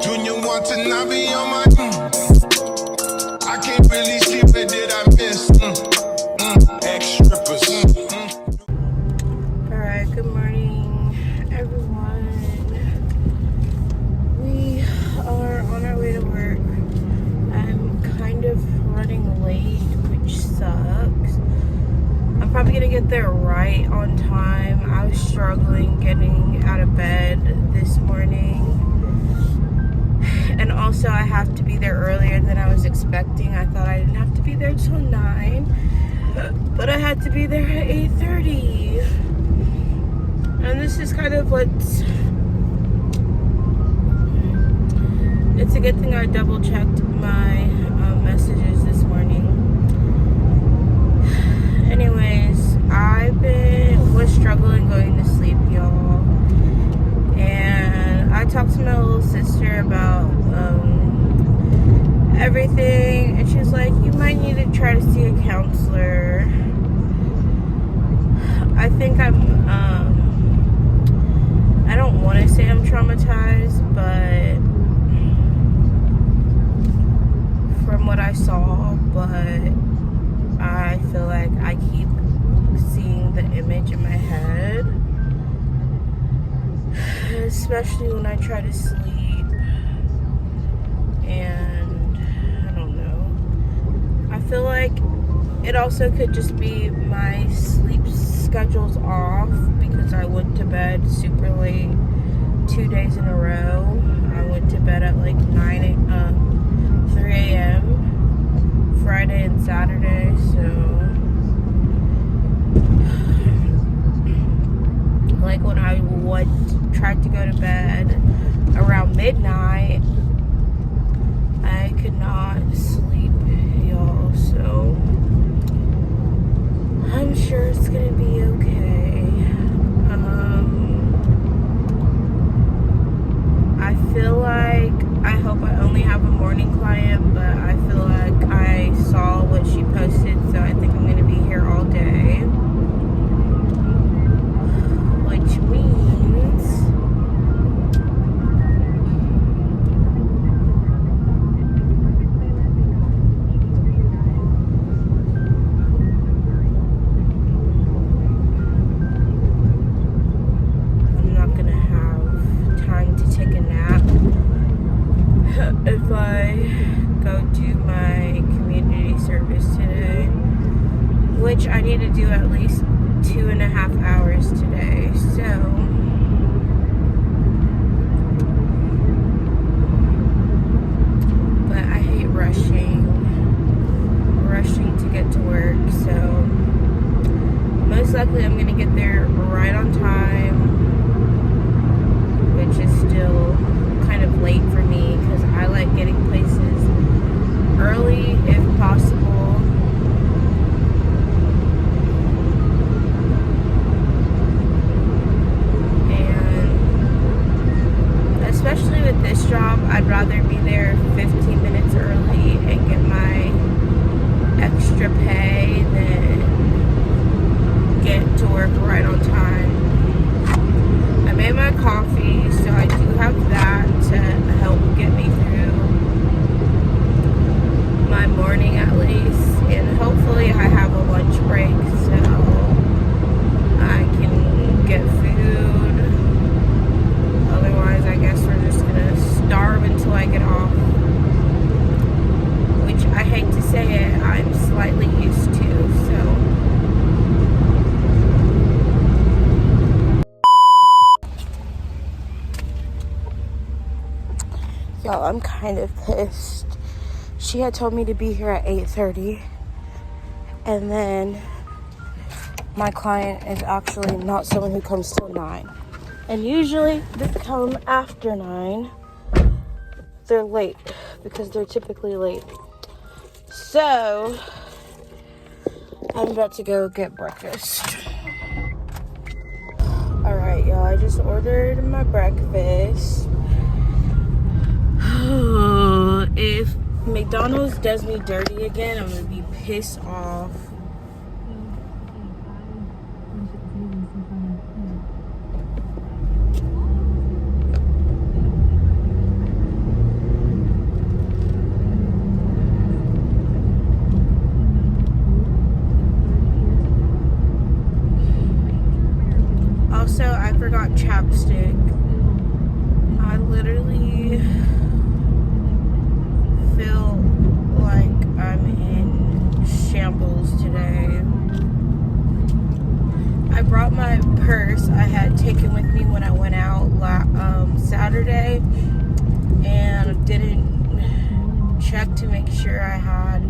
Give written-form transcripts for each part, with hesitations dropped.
Junior want to not be on my I can't really see what did I miss. Ex-strippers. Alright, good morning, everyone. We are on our way to work. I'm kind of running late, which sucks. I'm probably gonna get there right on time. I was struggling getting out of bed this morning. And also I have to be there earlier than I was expecting. I thought I didn't have to be there till 9. But I had to be there at 8:30. And this is kind of what's... It's a good thing I double checked my messages this morning. Anyways, was struggling going to sleep, y'all. And I talked to my little sister about everything, and she was like, you might need to try to see a counselor. I think I don't want to say I'm traumatized, but from what I saw, but I feel like I keep seeing the image in my head, especially when I try to sleep, and I don't know. I feel like it also could just be my sleep schedule's off because I went to bed super late 2 days in a row. I went to bed at like 3 a.m. Friday and Saturday, so like when I tried to go to bed around midnight, I could not sleep, y'all, so I'm sure it's gonna be okay. I feel like, I hope I only have a morning client, but I feel like I saw what she posted, so I think I'm gonna be here all day, which means I'm not gonna have time to take a nap if I go do my community service today, which I need to do at least 2.5 hours today, so but I hate rushing to get to work, so most likely I'm gonna get there right on time, which is still kind of late for me because I like getting places early if possible. And especially with this job, I'd rather be there 15 minutes early and get my extra pay than get to work right on time. I made my coffee, so I do have that to help get me through my morning at least, and hopefully I have a lunch break so I can get food. Otherwise, I guess we're just gonna starve until I get off, which I hate to say it, I'm slightly used to, so y'all, I'm kind of pissed. She had told me to be here at 8:30, and then my client is actually not someone who comes till 9. And usually they come after 9. They're late because they're typically late. So I'm about to go get breakfast. Alright, y'all, I just ordered my breakfast. If McDonald's does me dirty again, I'm gonna be pissed off. chapstick. I literally feel like I'm in shambles today. I brought my purse I had taken with me when I went out Saturday, and didn't check to make sure I had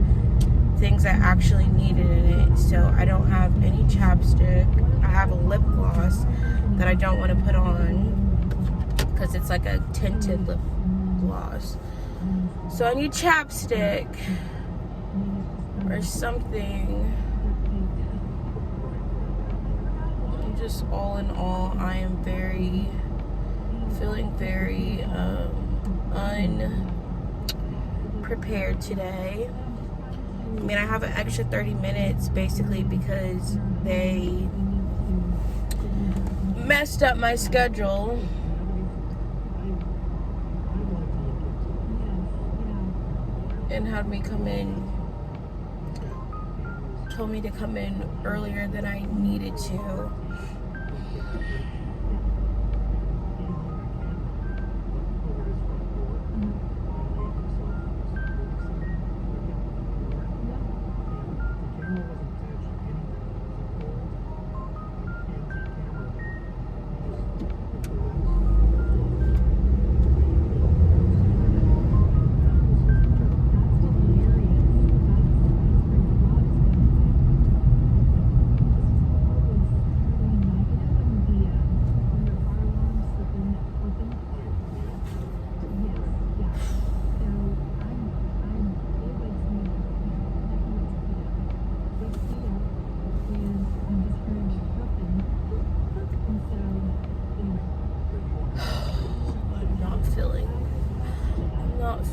things I actually needed in it. So I don't have any chapstick. I have a lip gloss that I don't want to put on because it's like a tinted lip gloss. So I need chapstick or something. Just all in all, I am feeling very unprepared today. I mean, I have an extra 30 minutes basically because they messed up my schedule. And had me come in, told me to come in earlier than I needed to.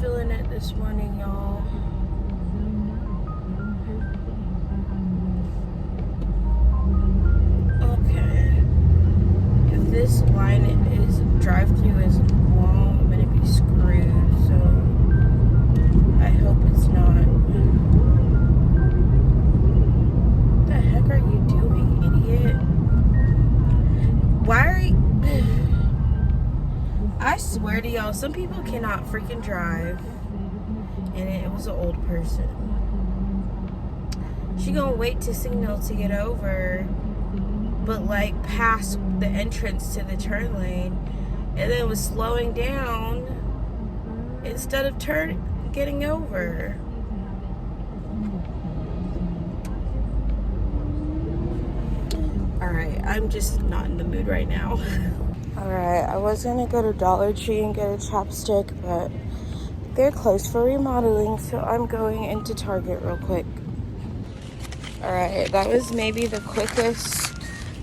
Feeling it this morning, y'all. Okay. If this line is drive-through is long, I'm gonna be screwed. So I hope it's not. What the heck are you doing, idiot? Why are you? I swear to y'all, some people cannot freaking drive. And it was an old person. She gonna wait to signal to get over, but like past the entrance to the turn lane, and then was slowing down instead of getting over. Alright, I'm just not in the mood right now. Alright, I was gonna go to Dollar Tree and get a chapstick, but they're closed for remodeling, so I'm going into Target real quick. Alright, that was maybe the quickest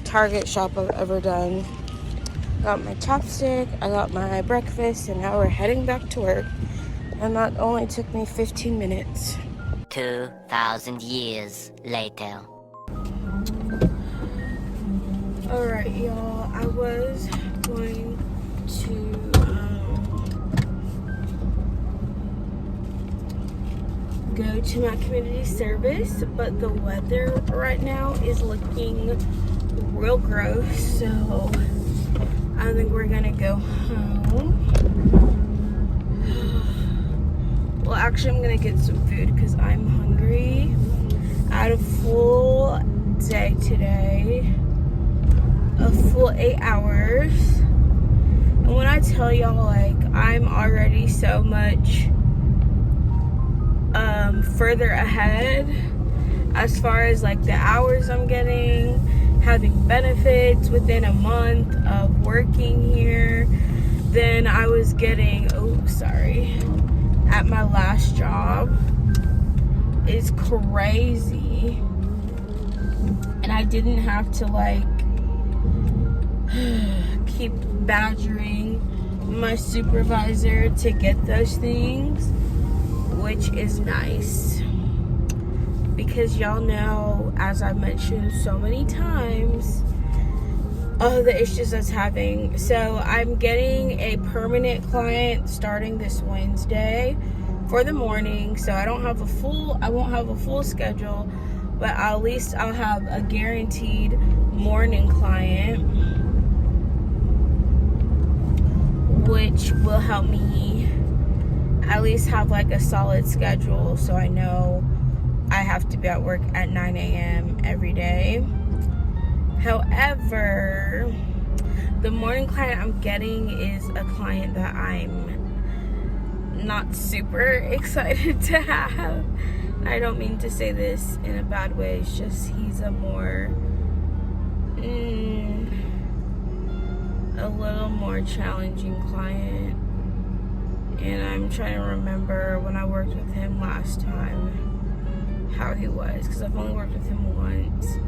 Target shop I've ever done. Got my chapstick, I got my breakfast, and now we're heading back to work. And that only took me 15 minutes. 2,000 years later. Alright, y'all, I was going to go to my community service, but the weather right now is looking real gross, so I think we're gonna go home. Well, actually, I'm gonna get some food because I'm hungry. I had a full day today, a full 8 hours, and when I tell y'all, like, I'm already so much further ahead as far as like the hours I'm getting, having benefits within a month of working here than I was getting, at my last job. It's crazy. And I didn't have to like keep badgering my supervisor to get those things, which is nice. Because y'all know, as I mentioned so many times, all the issues I was having. So I'm getting a permanent client starting this Wednesday for the morning. So I won't have a full schedule, but at least I'll have a guaranteed morning client. which will help me at least have like a solid schedule, so I know I have to be at work at 9 a.m. every day. However, the morning client I'm getting is a client that I'm not super excited to have. I don't mean to say this in a bad way, it's just he's a more a little more challenging client, and I'm trying to remember when I worked with him last time how he was, because I've only worked with him once.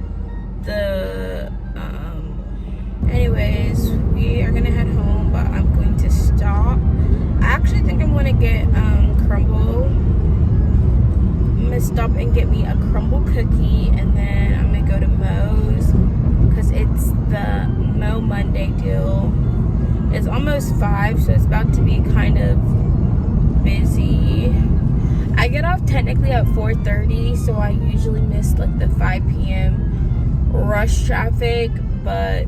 Anyways, we are gonna head home, but I'm going to stop. I actually think I'm gonna get crumble. I'm gonna stop and get me a crumble cookie, and then I'm gonna go to Moe's because it's the Mo Monday deal. It's almost 5, so it's about to be kind of busy. I get off technically at 4:30, so I usually miss like the 5 p.m. rush traffic, but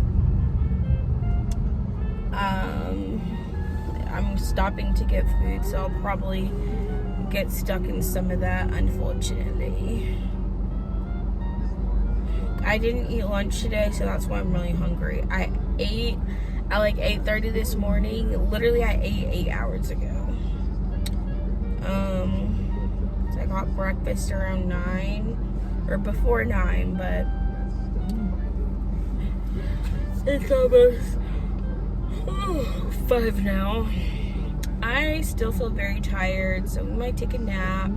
I'm stopping to get food, so I'll probably get stuck in some of that, unfortunately. I didn't eat lunch today, so that's why I'm really hungry. I ate at like 8:30 this morning. Literally, I ate 8 hours ago. So I got breakfast around 9 or before 9, but it's almost 5 now. I still feel very tired, so we might take a nap.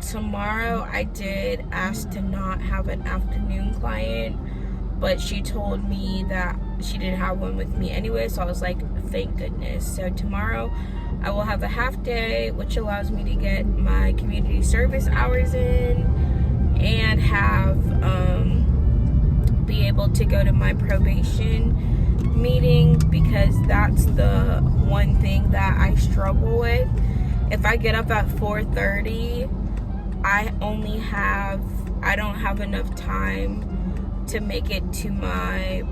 Tomorrow I did ask to not have an afternoon client, but she told me that she didn't have one with me anyway, so I was like, thank goodness. So tomorrow I will have a half day, which allows me to get my community service hours in and have be able to go to my probation meeting, because that's the one thing that I struggle with. If I get up at 4:30, I don't have enough time to make it to my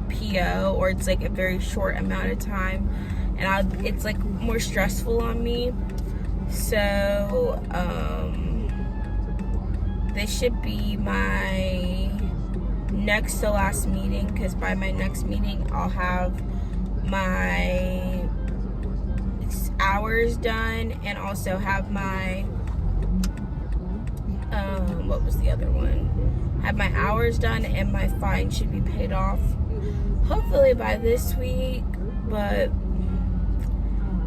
PO, or it's like a very short amount of time, and it's like more stressful on me. So this should be my next to last meeting, because by my next meeting I'll have my hours done and also have my what was the other one? Have my hours done, and my fine should be paid off hopefully by this week, but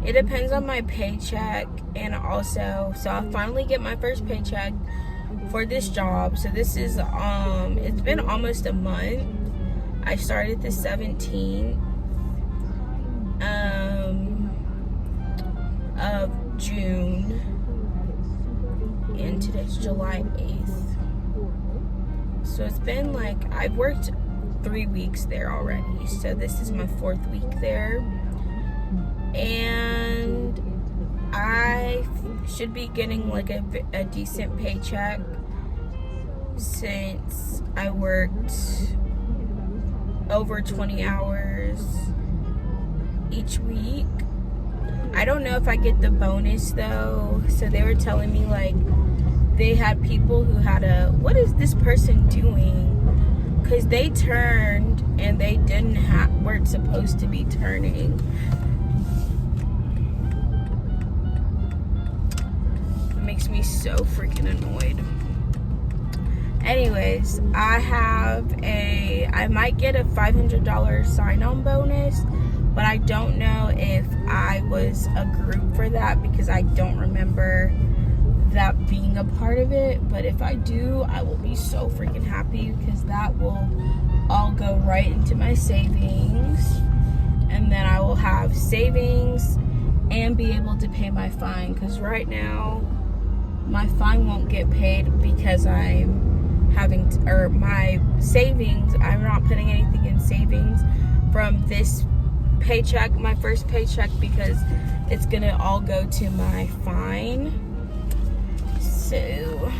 it depends on my paycheck. And also, so I'll finally get my first paycheck for this job. So this is it's been almost a month. I started the 17th of June, and today's July 8th. So it's been like, I've worked 3 weeks there already, so this is my 4th week there, and I should be getting like a decent paycheck since I worked over 20 hours each week. I don't know if I get the bonus though. So they were telling me like they had people who had what is this person doing? Because they turned and they weren't supposed to be turning. It makes me so freaking annoyed. Anyways, I might get a $500 sign-on bonus, but I don't know if I was a group for that, because I don't remember that being a part of it. But if I do, I will be so freaking happy, because that will all go right into my savings, and then I will have savings and be able to pay my fine, because right now my fine won't get paid because I'm my savings, I'm not putting anything in savings from this paycheck, my first paycheck, because it's gonna all go to my fine. So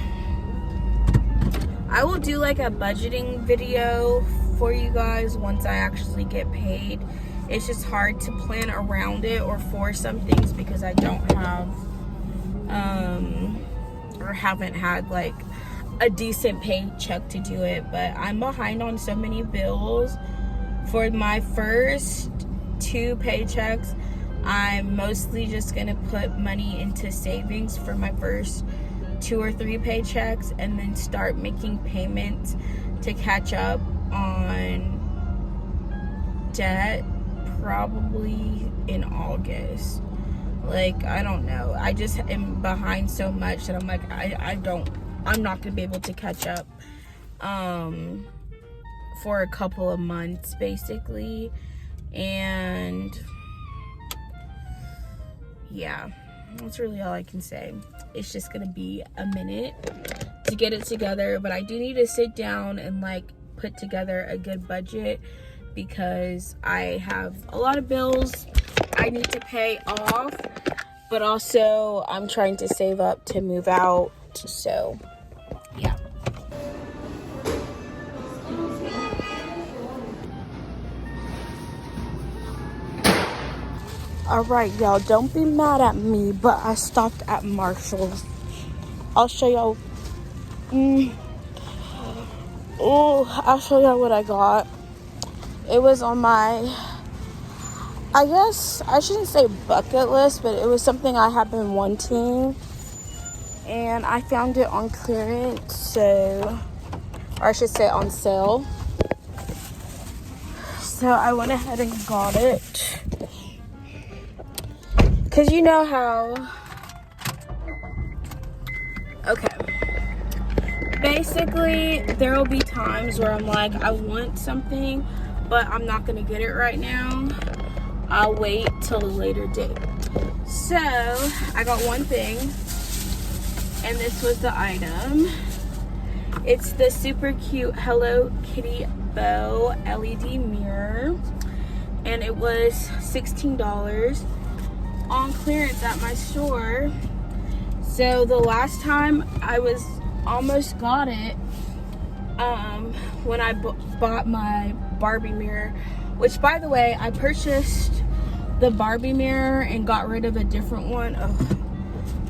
I will do like a budgeting video for you guys once I actually get paid. It's just hard to plan around it or for some things because I don't have or haven't had like a decent paycheck to do it. But I'm behind on so many bills. For my first 2 paychecks, I'm mostly just gonna put money into savings for my first 2 or 3 paychecks, and then start making payments to catch up on debt probably in August. Like, I don't know, I just am behind so much that I'm like, I'm not gonna be able to catch up for a couple of months basically. And yeah, that's really all I can say. It's just gonna be a minute to get it together, but I do need to sit down and like put together a good budget because I have a lot of bills I need to pay off, but also I'm trying to save up to move out. So yeah. Alright, y'all, don't be mad at me, but I stopped at Marshall's. I'll show y'all. I'll show y'all what I got. It was on my, I guess, I shouldn't say bucket list, but it was something I have been wanting. And I found it on clearance, so, or I should say on sale. So I went ahead and got it. Because you know how, okay, basically there will be times where I'm like, I want something, but I'm not going to get it right now. I'll wait till a later date. So I got one thing, and this was the item. It's the super cute Hello Kitty bow LED mirror, and it was $16 on clearance at my store. So the last time I was almost got it when I bought my Barbie mirror, which by the way, I purchased the Barbie mirror and got rid of a different one. Oh,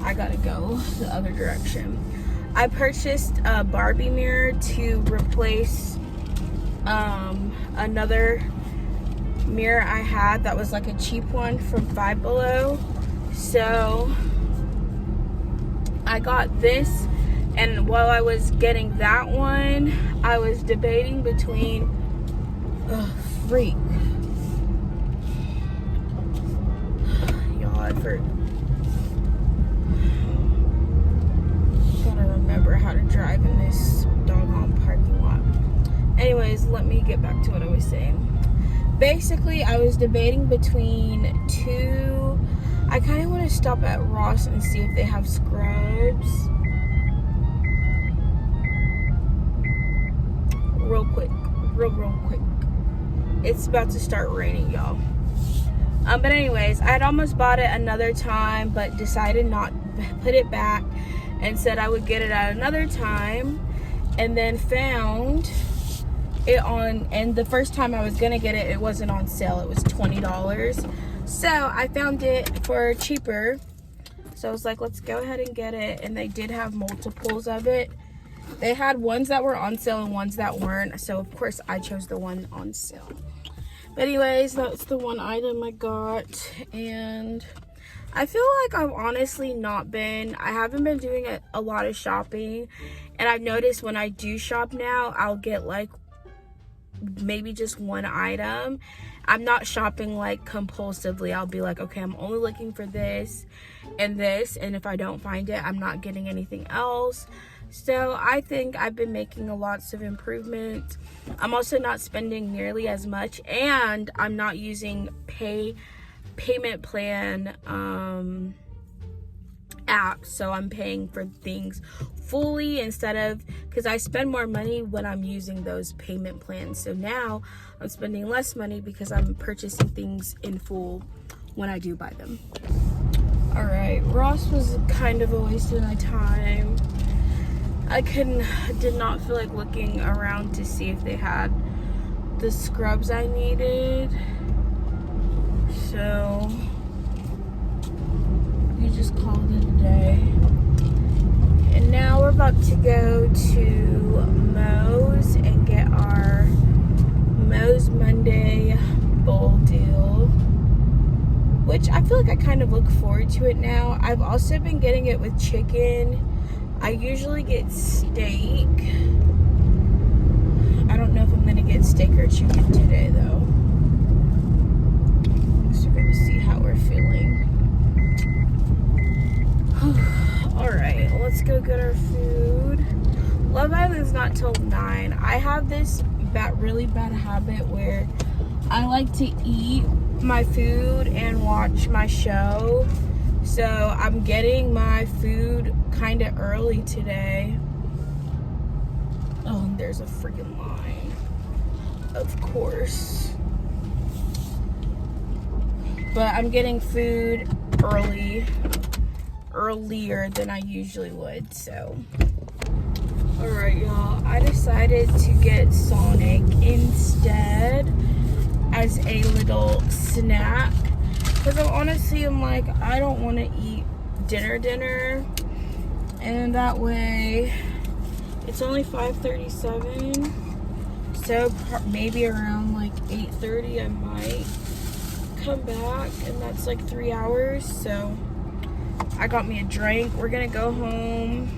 I gotta go the other direction. I purchased a Barbie mirror to replace another mirror I had that was like a cheap one from Five Below. So I got this, and while I was getting that one, I was debating between freak, y'all, I gotta remember how to drive in this doggone parking lot. Anyways, let me get back to what I was saying. Basically, I was debating between 2. I kind of want to stop at Ross and see if they have scrubs. Real quick. It's about to start raining, y'all. But anyways, I had almost bought it another time, but decided not put it back and said I would get it at another time, and then found it on, and the first time I was gonna get it, it wasn't on sale. It was $20. So I found it for cheaper. So I was like, let's go ahead and get it. And they did have multiples of it. They had ones that were on sale and ones that weren't. So of course I chose the one on sale. But anyways, that's the one item I got. And I feel like I've honestly I haven't been doing a lot of shopping. And I've noticed when I do shop now, I'll get like maybe just one item. I'm not shopping like compulsively. I'll be like, okay, I'm only looking for this, and if I don't find it, I'm not getting anything else. So I think I've been making lots of improvements. I'm also not spending nearly as much, and I'm not using payment plan app, so I'm paying for things fully instead of, because I spend more money when I'm using those payment plans. So now I'm spending less money because I'm purchasing things in full when I do buy them. All right, Ross was kind of a waste of my time. I did not feel like looking around to see if they had the scrubs I needed. So we just called it a day. And now we're about to go to Moe's and get our Moe's Monday bowl deal, which I feel like I kind of look forward to it now. I've also been getting it with chicken. I usually get steak. I don't know if I'm gonna get steak or chicken today though. So we're gonna see how we're feeling. Alright, let's go get our food. Love Island's not till 9. I have this really bad habit where I like to eat my food and watch my show. So I'm getting my food kind of early today. Oh, and there's a freaking line. Of course. But I'm getting food earlier than I usually would, so. Alright, y'all. I decided to get Sonic instead as a little snack. Because I'm like, I don't want to eat dinner. And that way, it's only 5:37. So maybe around like 8:30 I might come back. And that's like 3 hours. So I got me a drink. We're going to go home.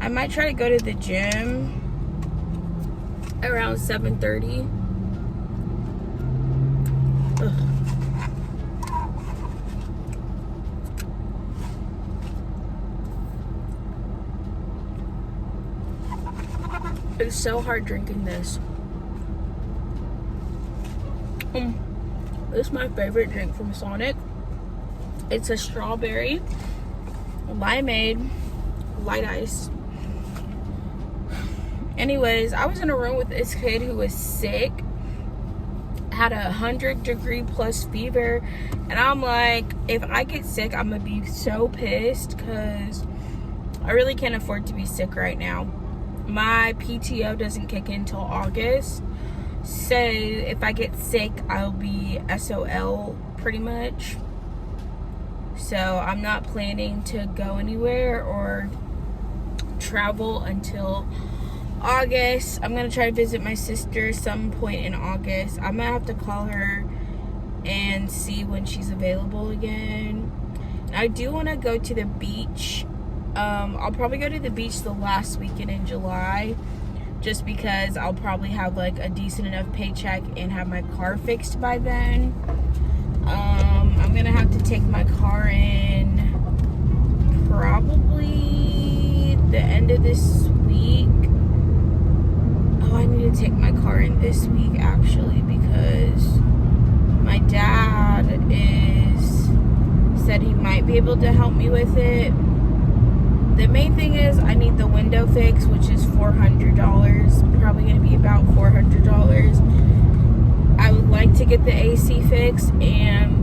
I might try to go to the gym around 7:30. It's so hard drinking this. This is my favorite drink from Sonic. It's a strawberry limeade light ice. Anyways, I was in a room with this kid who was sick, had 100-degree plus fever, and I'm like, if I get sick, I'm gonna be so pissed because I really can't afford to be sick right now. My PTO doesn't kick in until August, so if I get sick, I'll be SOL pretty much. So I'm not planning to go anywhere or travel until August. I'm gonna try to visit my sister some point in August. I'm gonna have to call her and see when she's available again. And I do want to go to the beach. I'll probably go to the beach the last weekend in July, just because I'll probably have like a decent enough paycheck and have my car fixed by then. I'm gonna have to take my car in probably the end of this week. Oh, I need to take my car in this week actually, because my dad said he might be able to help me with it. The main thing is I need the window fix, which is $400. Probably gonna be about $400. I would like to get the AC fixed, and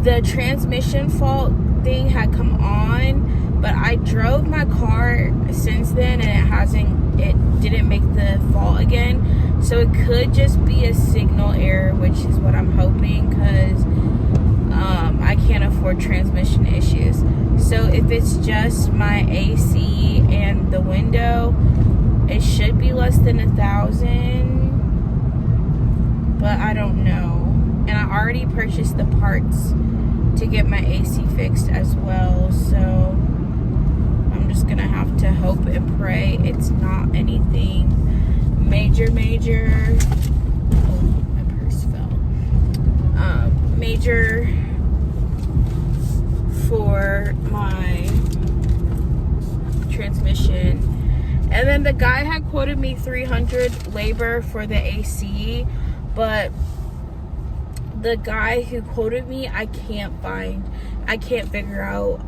the transmission fault thing had come on, but I drove my car since then and it didn't make the fault again. So it could just be a signal error, which is what I'm hoping, because I can't afford transmission issues. So if it's just my AC and the window, it should be less than $1,000, but I don't know. And I already purchased the parts to get my AC fixed as well, so I'm just gonna have to hope and pray it's not anything major. Oh, my purse fell. Major for my transmission. And then the guy had quoted me $300 labor for the AC, but the guy who quoted me, I can't figure out,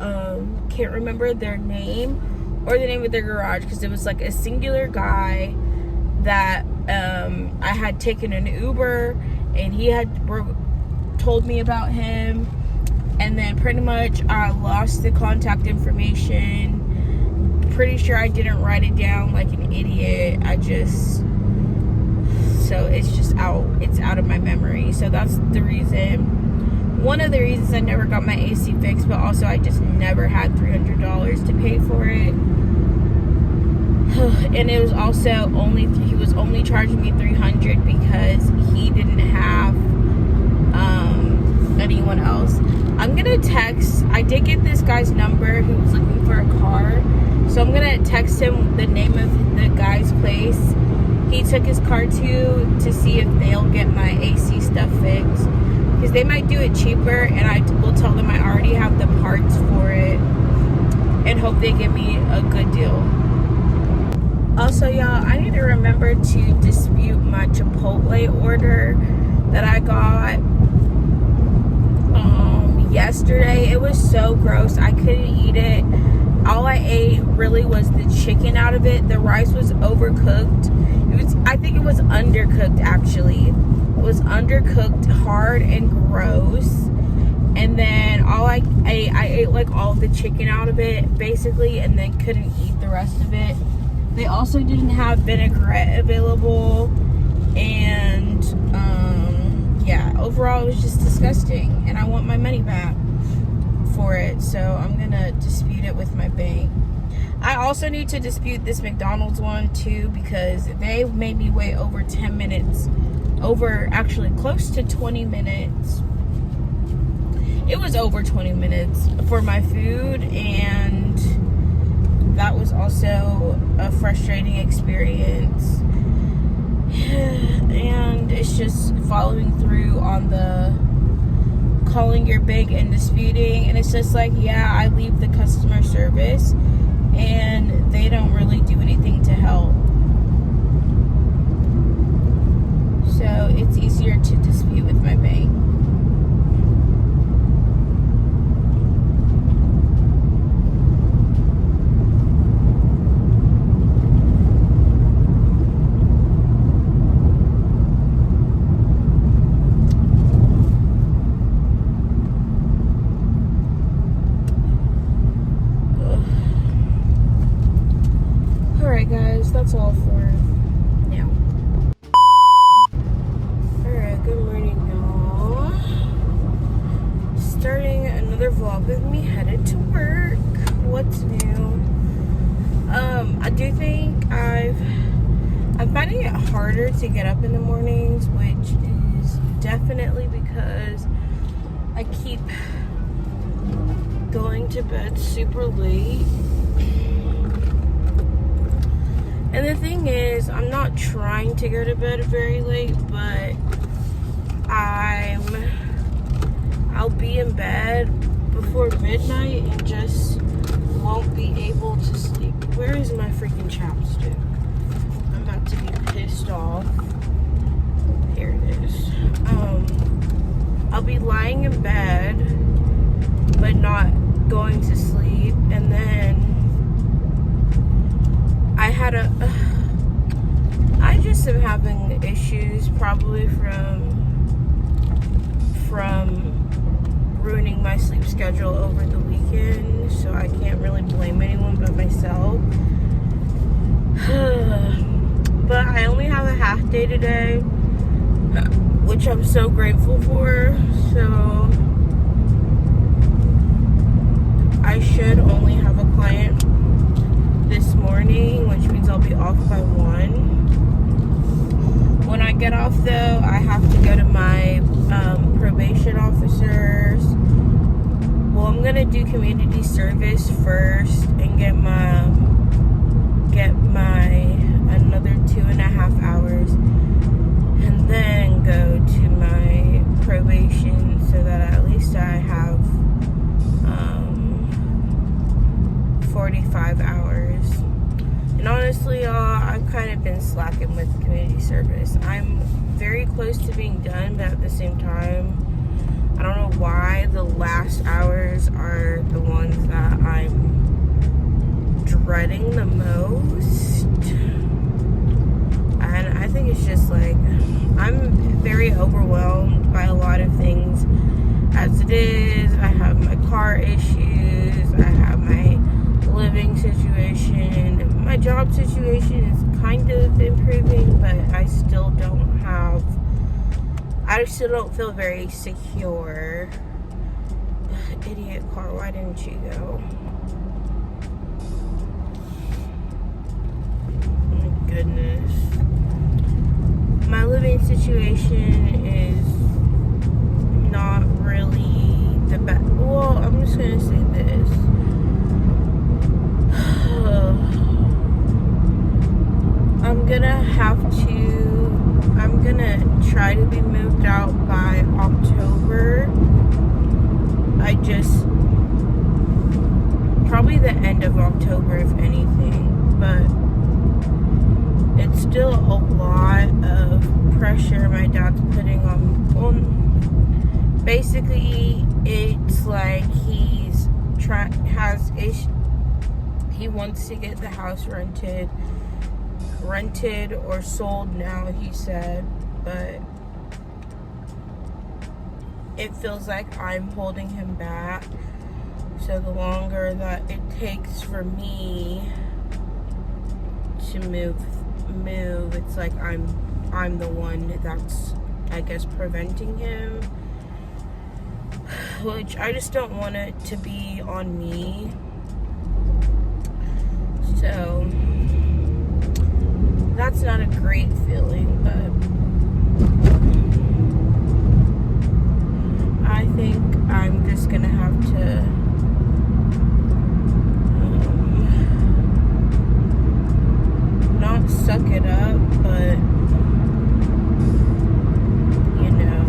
can't remember their name or the name of their garage, because it was like a singular guy that I had taken an Uber, and he had told me about him, and then pretty much I lost the contact information. Pretty sure I didn't write it down like an idiot. I just so it's just out of my memory. So that's the reason, one of the reasons I never got my AC fixed, but also I just never had $300 to pay for it. And it was also he was only charging me $300 because he didn't have anyone else. I'm gonna text, I did get this guy's number who was looking for a car, so I'm gonna text him the name of the guy's place he took his car to see if they'll get my AC stuff fixed, because they might do it cheaper, and I will tell them I already have the parts for it and hope they give me a good deal. Also, y'all, I need to remember to dispute my Chipotle order that I got yesterday. It was so gross. I couldn't eat it. All I ate really was the chicken out of it. The rice was overcooked. I think it was undercooked, actually. It was undercooked, hard and gross. And then I ate like all of the chicken out of it, basically, and then couldn't eat the rest of it. They also didn't have vinaigrette available, and yeah, overall it was just disgusting, and I want my money back for it, so I'm gonna dispute it with my bank. I also need to dispute this McDonald's one too, because they made me wait over 10 minutes, actually close to 20 minutes. It was over 20 minutes for my food, and that was also a frustrating experience. And it's just following through on the calling your bank and disputing, and it's just like, yeah, I leave the customer service and they don't really do anything to help. So it's easier to dispute with my bank. Guys, that's all for now. Alright, good morning, y'all. Starting another vlog with me headed to work. What's new? I do think I'm finding it harder to get up in the mornings, which is definitely because I keep going to bed super late. And the thing is, I'm not trying to go to bed very late, but I'll be in bed before midnight and just won't be able to sleep. Where is my freaking chapstick? I'm about to be pissed off. Here it is. I'll be lying in bed, but not going to sleep, and then I just am having issues, probably from ruining my sleep schedule over the weekend, so I can't really blame anyone but myself. But I only have a half day today, which I'm so grateful for, so I should only have a client this morning, which means I'll be off by 1. When I get off, though, I have to go to my probation officers. Well, I'm gonna do community service first and get my another 2.5 hours, and then go to my probation, so that at least I have 45 hours. And honestly, y'all, I've kind of been slacking with community service. I'm very close to being done, but at the same time, I don't know why the last hours are the ones that I'm dreading the most. And I think it's just like, I'm very overwhelmed by a lot of things as it is. I have my car issues, I have my living situation, my job situation is kind of improving, but I still don't feel very secure. Idiot car, why didn't you go? Oh my goodness. My living situation is not really the best. Well, I'm just gonna say this. I'm gonna try to be moved out by October. Probably the end of October, if anything, but it's still a lot of pressure my dad's putting on. Well, basically, it's like he wants to get the house rented or sold now, he said, but it feels like I'm holding him back. So the longer that it takes for me to move, it's like I'm the one that's, I guess, preventing him, which I just don't want it to be on me. So that's not a great feeling, but I think I'm just gonna have to not suck it up, but you know,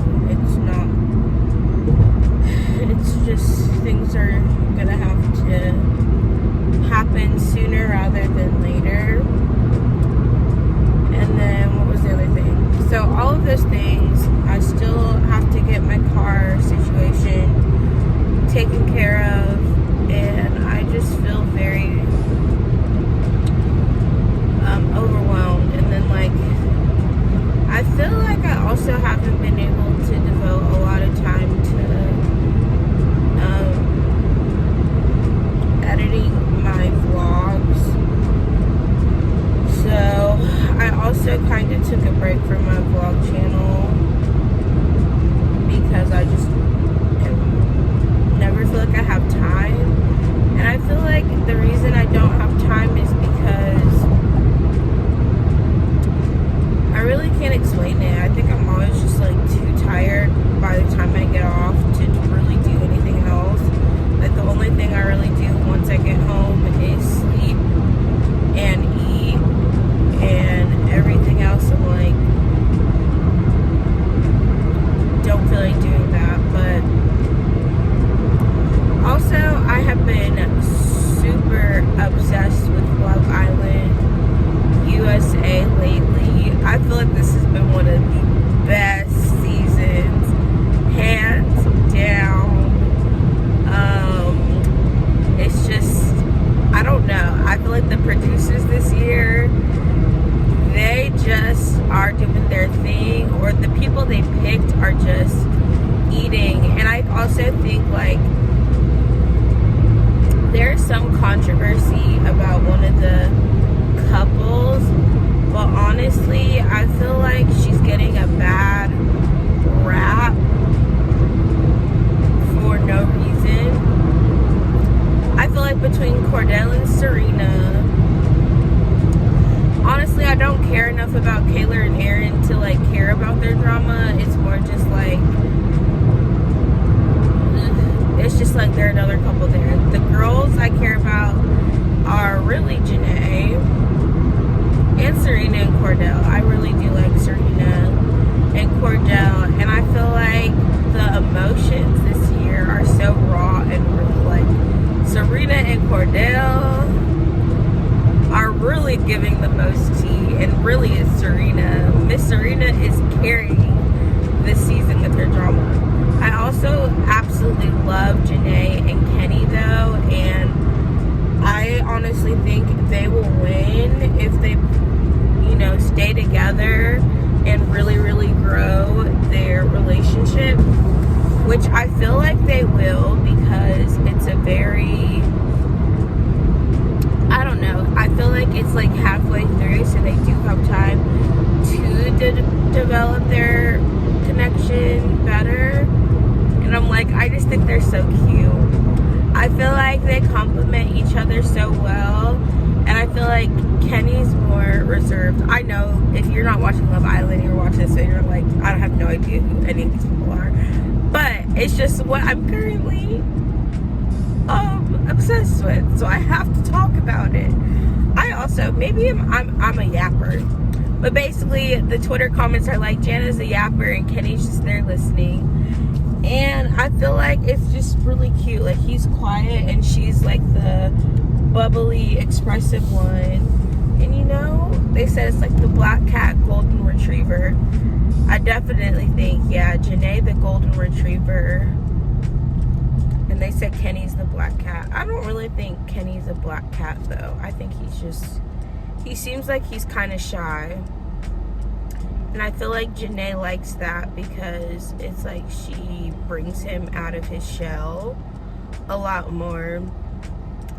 it's just things are gonna have to happen sooner rather than later. And then what was the other thing? So all of those things, I still have to get my car situation taken care of, and I just feel very overwhelmed. And then I feel like I also haven't been able to devote a lot of time to editing my vlogs. So I also kind of took a break from my vlog channel because I just never feel like I have time. And I feel like the reason I don't have time is because I really can't explain it. I think I'm always just too tired by the time I get off to really do anything else. The only thing I really do once I get home is sleep and eat, and everything else I'm don't feel like doing that. But also I have been super obsessed with Love Island USA lately. I feel like this has been one of the best seasons, hands down. It's just, I don't know, I feel like the producers this year, they just are doing their thing, or the people they picked are just eating. And I also think there's some controversy about one of the couples, but honestly I feel like she's getting a bad rap for no reason. I feel like between Cordell and Serena, honestly I don't care enough about Kayla and Aaron to care about their drama. It's more just it's just they're another couple there. The girls I care about are really Janae and Serena and Cordell. I really do like Serena and Cordell, and I feel like the emotions this year are so raw and real. Serena and Cordell are really giving the most tea, and really it's Serena. Miss Serena is carrying this season with her drama. I also absolutely love Janae and Kenny though, and I honestly think they will win if they, stay together and really, really grow their relationship, which I feel like they will, because it's a very, I don't don't know. I feel like it's like halfway through, so they do have time to develop their connection better. And I'm like, I just think they're so cute. I feel like they complement each other so well. And I feel like Kenny's more reserved. I know if you're not watching Love Island, you're watching this video, you're like, I have no idea who any of these people are. But it's just what I'm currently obsessed with, so I have to talk about it. I also, maybe I'm a yapper, but basically the Twitter comments are like, Jana's a yapper and Kenny's just there listening. And I feel like it's just really cute. Like, he's quiet and she's like the bubbly, expressive one. And you know, they said it's like the black cat golden retriever. I definitely think, yeah, Janae the golden retriever. And they said Kenny's the black cat. I don't really think Kenny's a black cat though. I think he seems like he's kind of shy. And I feel like Janae likes that because it's like she brings him out of his shell a lot more.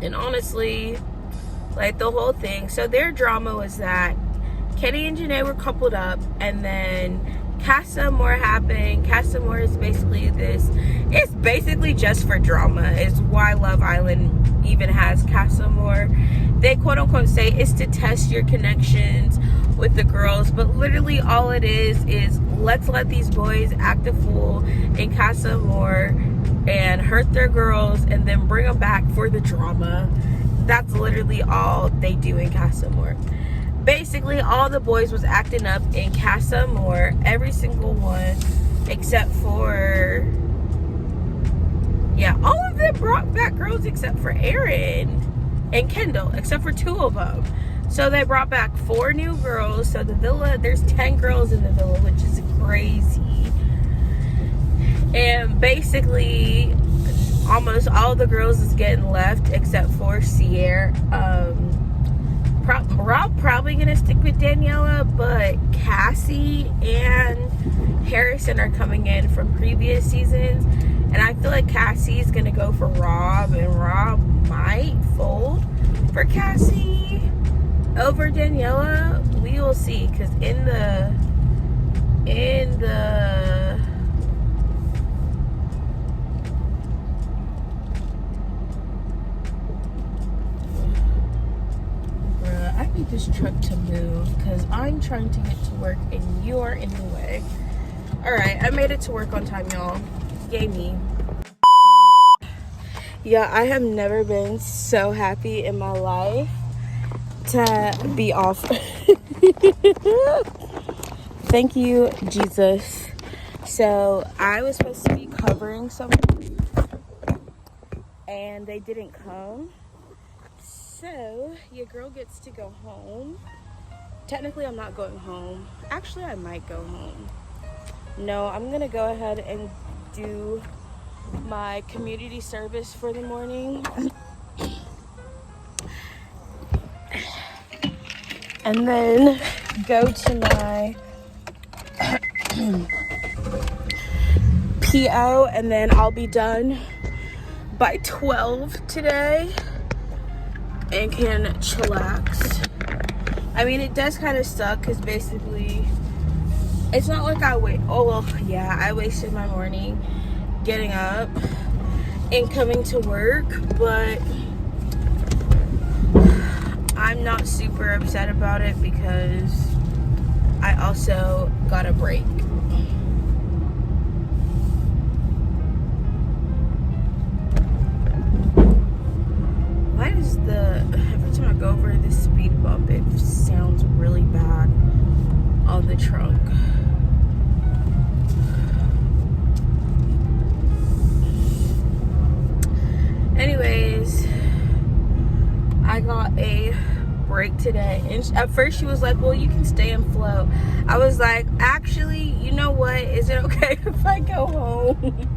And honestly, like the whole thing, so their drama was that Kenny and Janae were coupled up, and then Casa Amor happened. Casa Amor is basically this, it's basically just for drama, is why Love Island even has Casa Amor. They quote unquote say it's to test your connections with the girls, but literally all it is let's let these boys act a fool in Casa Amor and hurt their girls and then bring them back for the drama. That's literally all they do in Casa Amor. Basically, all the boys was acting up in Casa Amor, every single one, except for, yeah, all of them brought back girls except for Aaron and Kendall, except for 2 of them. So they brought back 4 new girls. So the villa, there's 10 girls in the villa, which is crazy. And basically, almost all the girls is getting left except for Sierra. Rob probably gonna stick with Daniela, but Cassie and Harrison are coming in from previous seasons, and I feel like Cassie's gonna go for Rob, and Rob might fold for Cassie over Daniela. We will see, because in the I need this truck to move because I'm trying to get to work and you're in the way. Alright, I made it to work on time, y'all. Yay me. Yeah, I have never been so happy in my life to be off. Thank you, Jesus. So I was supposed to be covering someone and they didn't come. So, your girl gets to go home. Technically, I'm not going home. Actually, I might go home. No, I'm gonna go ahead and do my community service for the morning. And then go to my PO, and then I'll be done by 12 today. And can chillax. I mean, it does kind of suck because basically it's not like I wasted my morning getting up and coming to work, but I'm not super upset about it because I also got a break. Why does every time I go over this speed bump, it sounds really bad on the trunk. Anyways, I got a break today, and at first she was like, well, you can stay and float. I was like, actually, you know what, is it okay if I go home?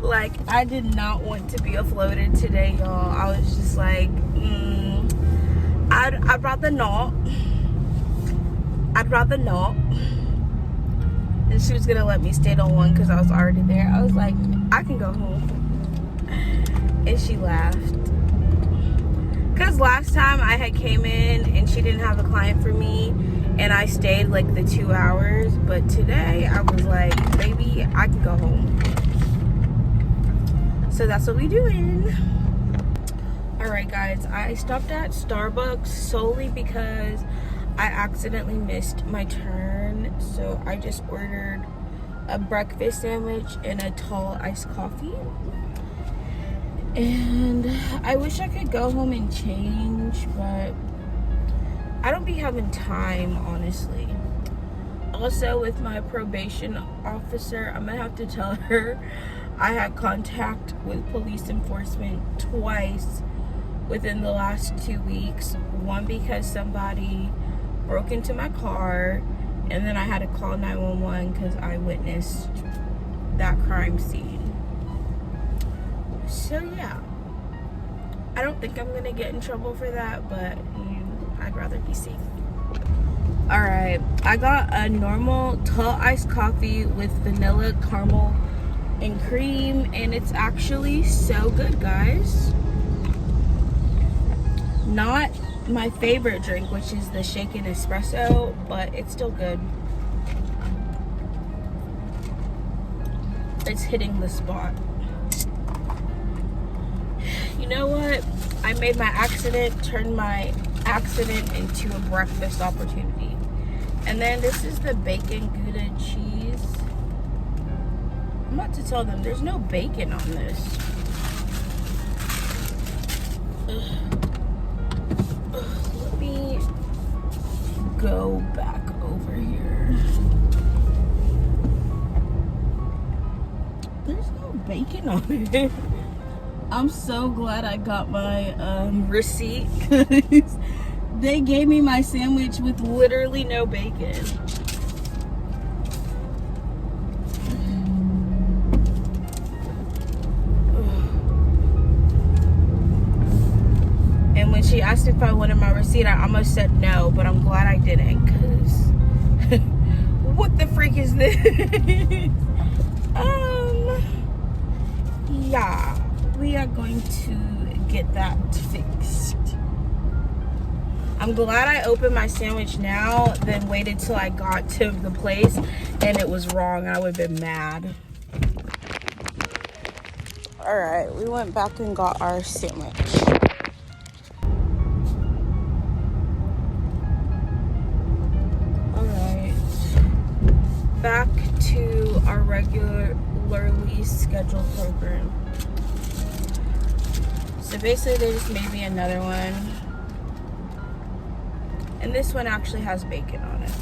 Like, I did not want to be afloated today, y'all. I was just like, I'd rather not. I'd rather not. And she was gonna let me stay on one because I was already there. I was like, I can go home. And she laughed. Because last time I had came in and she didn't have a client for me and I stayed like the 2 hours. But today I was like, baby, I can go home. So that's what we doing. Alright guys, I stopped at Starbucks solely because I accidentally missed my turn. So I just ordered a breakfast sandwich and a tall iced coffee. And I wish I could go home and change, but I don't be having time, honestly. Also, with my probation officer, I'm gonna have to tell her I had contact with police enforcement twice within the last 2 weeks. One because somebody broke into my car, and then I had to call 911 because I witnessed that crime scene. So yeah, I don't think I'm gonna get in trouble for that, but I'd rather be safe. Alright, I got a normal tall iced coffee with vanilla, caramel, and cream, and it's actually so good, guys. Not my favorite drink, which is the shaken espresso, but it's still good. It's hitting the spot. You know what? I made my accident, turned my accident into a breakfast opportunity. And then this is the bacon Gouda cheese. I'm about to tell them there's no bacon on this. Let me go back over here. There's no bacon on it. I'm so glad I got my receipt because they gave me my sandwich with literally no bacon. And when she asked if I wanted my receipt, I almost said no, but I'm glad I didn't because what the freak is this? Yeah. We are going to get that fixed. I'm glad I opened my sandwich now than waited till I got to the place and it was wrong. I would have been mad. Alright, we went back and got our sandwich. Alright. Back to our regularly scheduled program. So basically they just made me another one. And this one actually has bacon on it.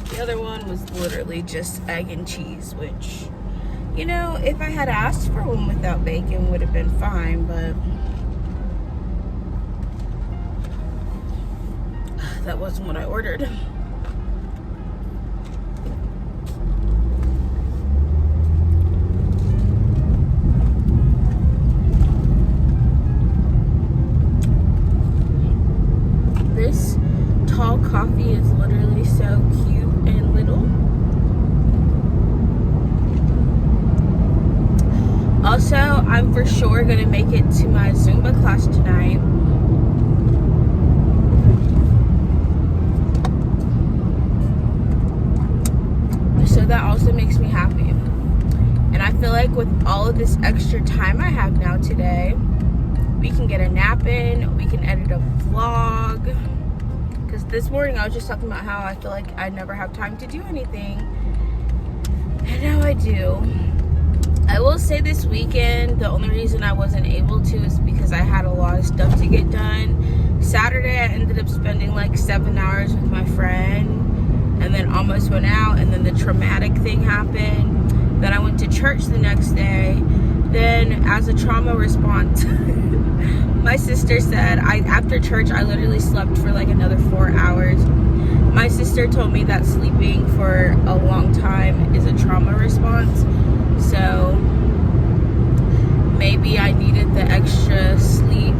The other one was literally just egg and cheese, which, you know, if I had asked for one without bacon would have been fine, but that wasn't what I ordered. This tall coffee is literally so cute and little. Also, I'm for sure gonna make it to my Zumba class tonight. So that also makes me happy. And I feel like with all of this extra time I have now today, we can get a nap in, we can edit a vlog. Because this morning I was just talking about how I feel like I never have time to do anything. And now I do. I will say this weekend, the only reason I wasn't able to is because I had a lot of stuff to get done. Saturday I ended up spending like 7 hours with my friend and then almost went out, and then the traumatic thing happened. Then I went to church the next day. Then as a trauma response, my sister said, after church I literally slept for like another 4 hours. My sister told me that sleeping for a long time is a trauma response. So maybe I needed the extra sleep.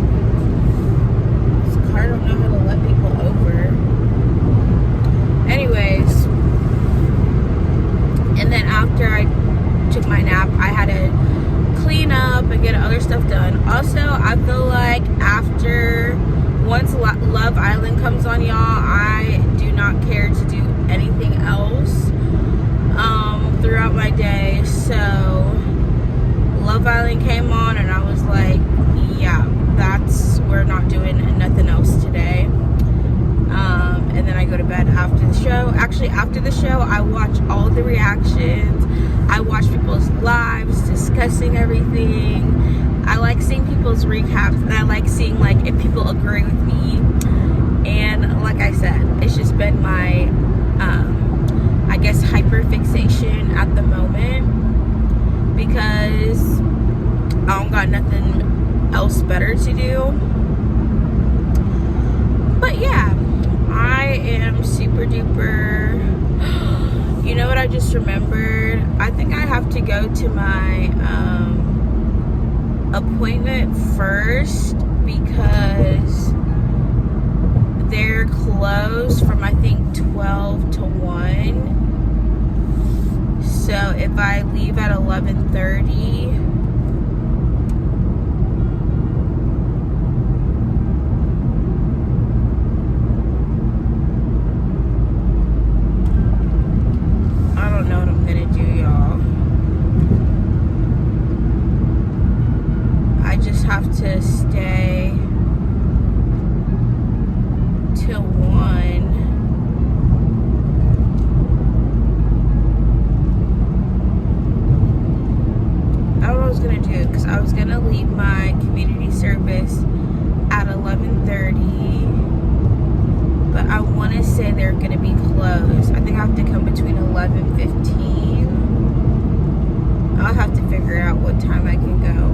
This car don't know how to let people over. Anyways, and then after I took my nap, I had to clean up and get other stuff done. Also, I feel like once Love Island comes on, y'all, I do not care to do anything else throughout my day. So Love Island came on and I was like, yeah, we're not doing nothing else today. And then I go to bed after the show. Actually, after the show, I watch all the reactions. I watch people's lives discussing everything. I like seeing people's recaps, and I like seeing like if people agree with me. And like I said, it's just been my I guess hyper fixation at the moment because I don't got nothing else better to do. But yeah, I am super duper. You know what I just remembered? I think I have to go to my appointment first because they're closed from I think 12 to 1. So if I leave at 11:30, I don't know what I'm gonna do, y'all. I just have to stay till 1. I don't know what I was gonna do because I was gonna leave my community service at 11:30, but I want to say they're gonna be closed. I think I have to come between 11:15. I'll have to figure out what time I can go.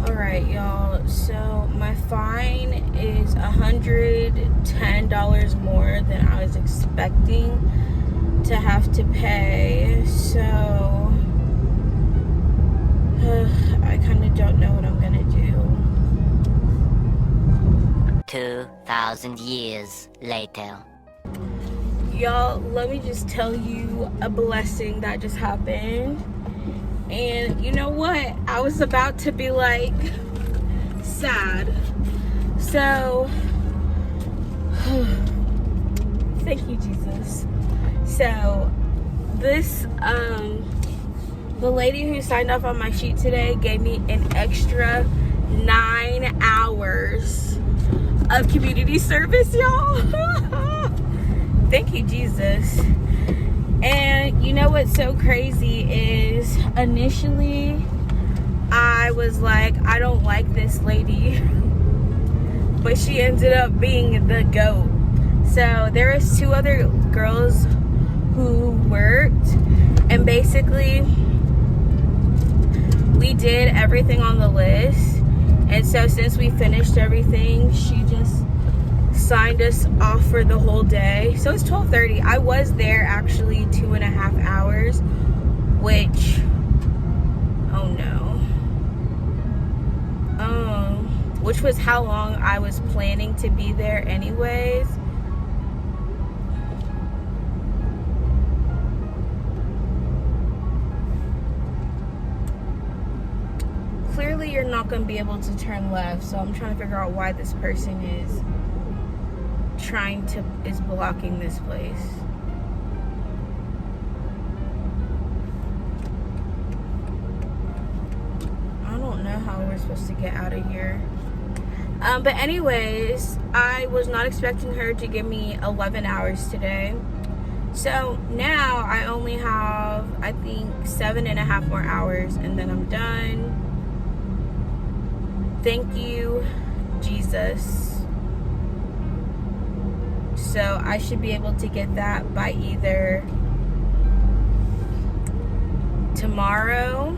Alright, y'all, so my fine is $110 more than I was expecting to have to pay, so I kind of don't know what I'm gonna do. 2,000 years later. Y'all, let me just tell you a blessing that just happened. And you know what? I was about to be like sad. So thank you, Jesus. So this the lady who signed off on my sheet today gave me an extra 9 hours of community service, y'all. Thank you, Jesus. And you know what's so crazy is initially I was like, I don't like this lady, but she ended up being the GOAT. So there was 2 other girls who worked, and basically we did everything on the list. And so since we finished everything, she just signed us off for the whole day. So it's 12:30. I was there actually 2.5 hours, which, oh no, which was how long I was planning to be there anyways. Clearly you're not going to be able to turn left, so I'm trying to figure out why this person is blocking this place. I don't know how we're supposed to get out of here. But anyways, I was not expecting her to give me 11 hours today. So now I only have, I think, 7.5 more hours and then I'm done. Thank you, Jesus. So I should be able to get that by either tomorrow.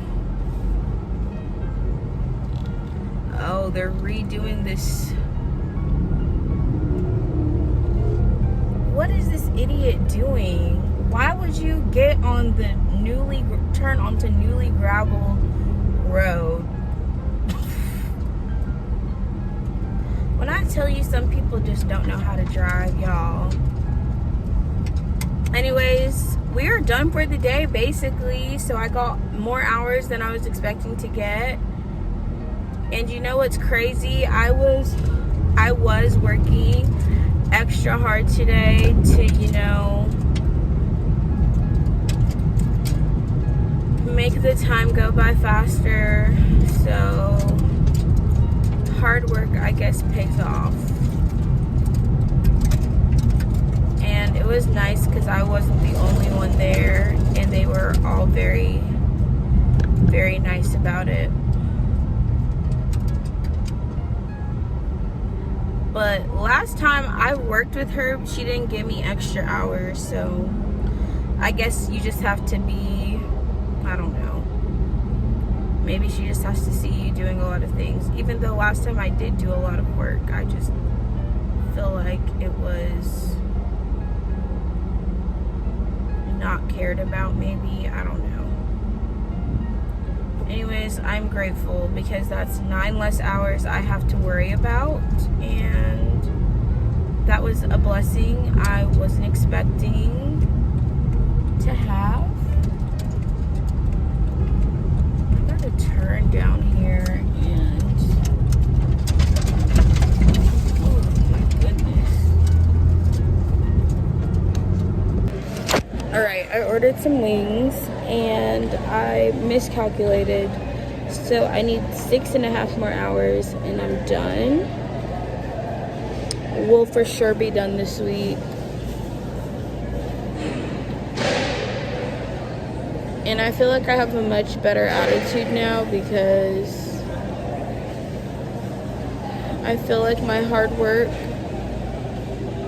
Oh, they're redoing this. What is this idiot doing? Why would you get on the turn onto newly graveled road? When I tell you some people just don't know how to drive, y'all. Anyways, we are done. done for the day basically. So I got more hours than I was expecting to get. And you know what's crazy? I was working extra hard today to, you know, make the time go by faster. So hard work, I guess, pays off. And it was nice because I wasn't the only one there, and they were all very, very nice about it. But last time I worked with her, she didn't give me extra hours, so I guess you just have to be, I don't know, maybe she just has to see you doing a lot of things. Even though last time I did do a lot of work, I just feel like it was not cared about, maybe, I don't know. Anyways, I'm grateful because that's 9 less hours I have to worry about, and that was a blessing I wasn't expecting to have. I gotta turn down here and oh my goodness. Alright, I ordered some wings and I miscalculated, so I need 6.5 more hours and I'm done. We'll for sure be done this week. And I feel like I have a much better attitude now because I feel like my hard work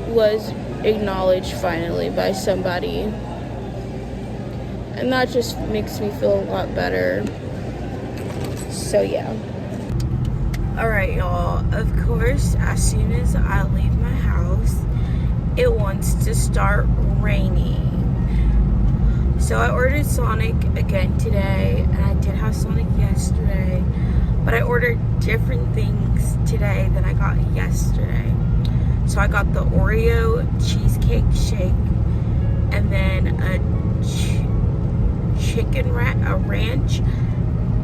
was acknowledged finally by somebody. And that just makes me feel a lot better. So yeah. Alright, y'all. Of course, as soon as I leave my house, it wants to start raining. So I ordered Sonic again today, and I did have Sonic yesterday, but I ordered different things today than I got yesterday. So I got the Oreo cheesecake shake, and then a ranch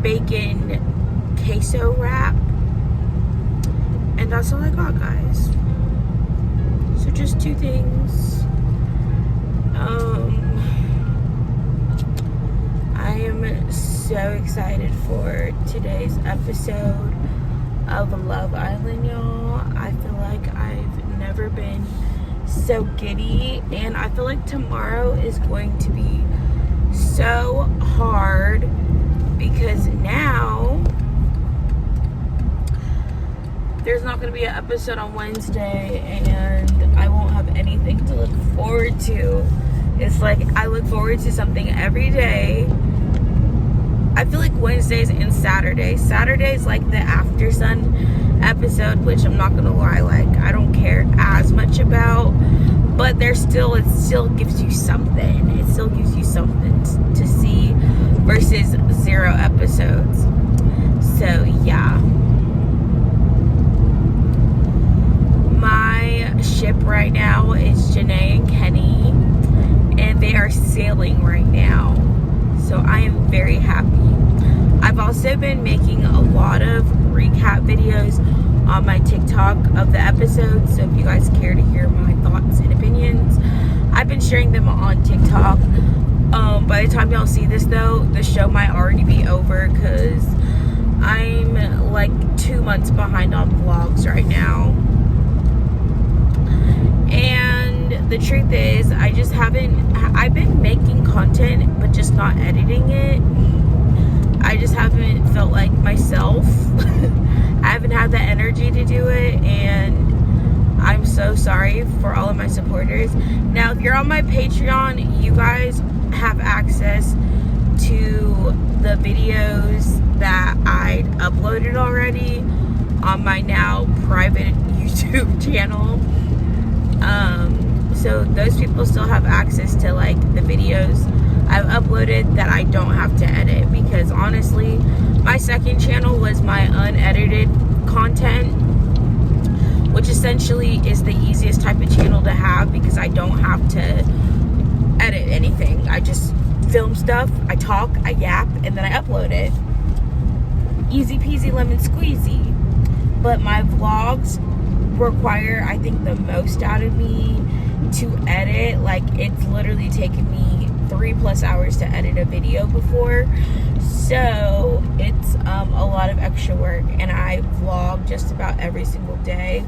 bacon queso wrap, and that's all I got, guys. So just 2 things. I am so excited for today's episode of Love Island, y'all. I feel like I've never been so giddy, and I feel like tomorrow is going to be so hard because now there's not going to be an episode on Wednesday, and I won't have anything to look forward to. It's like I look forward to something every day. I feel like Wednesdays and Saturdays. Saturday's like the After Sun episode, which I'm not gonna lie, like I don't care as much about, but it still gives you something. It still gives you something to see versus 0 episodes. So yeah. My ship right now is Janae and Kenny, and they are sailing right now. So I am very happy. I've also been making a lot of recap videos on my TikTok of the episodes. So if you guys care to hear my thoughts and opinions, I've been sharing them on TikTok. By the time y'all see this though, the show might already be over because I'm like 2 months behind on vlogs right now. And the truth is, I've been making content, but just not editing it. I just haven't felt like myself. I haven't had the energy to do it, and I'm so sorry for all of my supporters. Now, if you're on my Patreon, you guys have access to the videos that I uploaded already on my now private YouTube channel. So those people still have access to like the videos I've uploaded that I don't have to edit, because honestly my second channel was my unedited content, which essentially is the easiest type of channel to have because I don't have to edit anything. I just film stuff, I talk, I yap, and then I upload it. Easy peasy lemon squeezy. But my vlogs require, I think, the most out of me to edit. Like, it's literally taken me 3+ hours to edit a video before. So it's a lot of extra work, and I vlog just about every single day.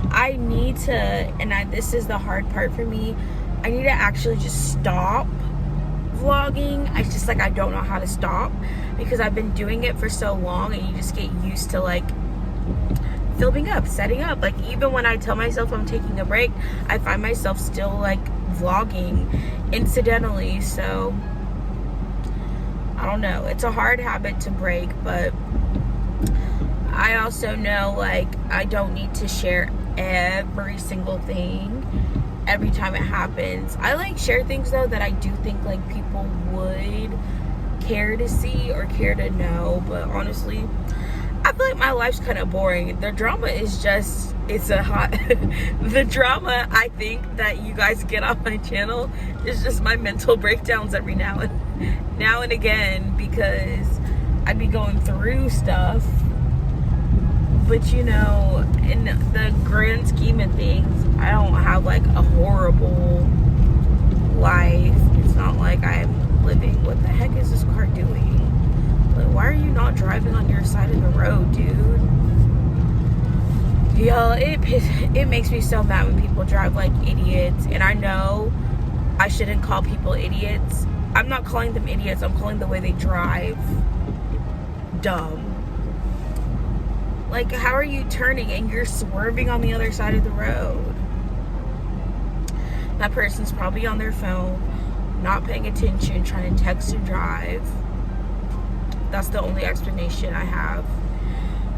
I need to, and this is the hard part for me, I need to actually just stop vlogging. I just, like, I don't know how to stop, because I've been doing it for so long, and you just get used to, like, filming up, setting up. Like, even when I tell myself I'm taking a break, I find myself still, like, vlogging incidentally. So I don't know, it's a hard habit to break, but I also know, like, I don't need to share every single thing every time it happens. I, like, share things, though, that I do think, like, people would care to see or care to know. But honestly, I feel like my life's kind of boring. The drama is just, it's a hot the drama I think that you guys get on my channel is just my mental breakdowns every now and again, because I'd be going through stuff. But, you know, in the grand scheme of things, I don't have, like, a horrible life. It's not like I'm living, what the heck is this car doing? Like, why are you not driving on your side of the road, dude? Yo, it makes me so mad when people drive like idiots. And I know I shouldn't call people idiots. I'm not calling them idiots, I'm calling the way they drive dumb. Like, how are you turning and you're swerving on the other side of the road? That person's probably on their phone, not paying attention, trying to text and drive. That's the only explanation I have.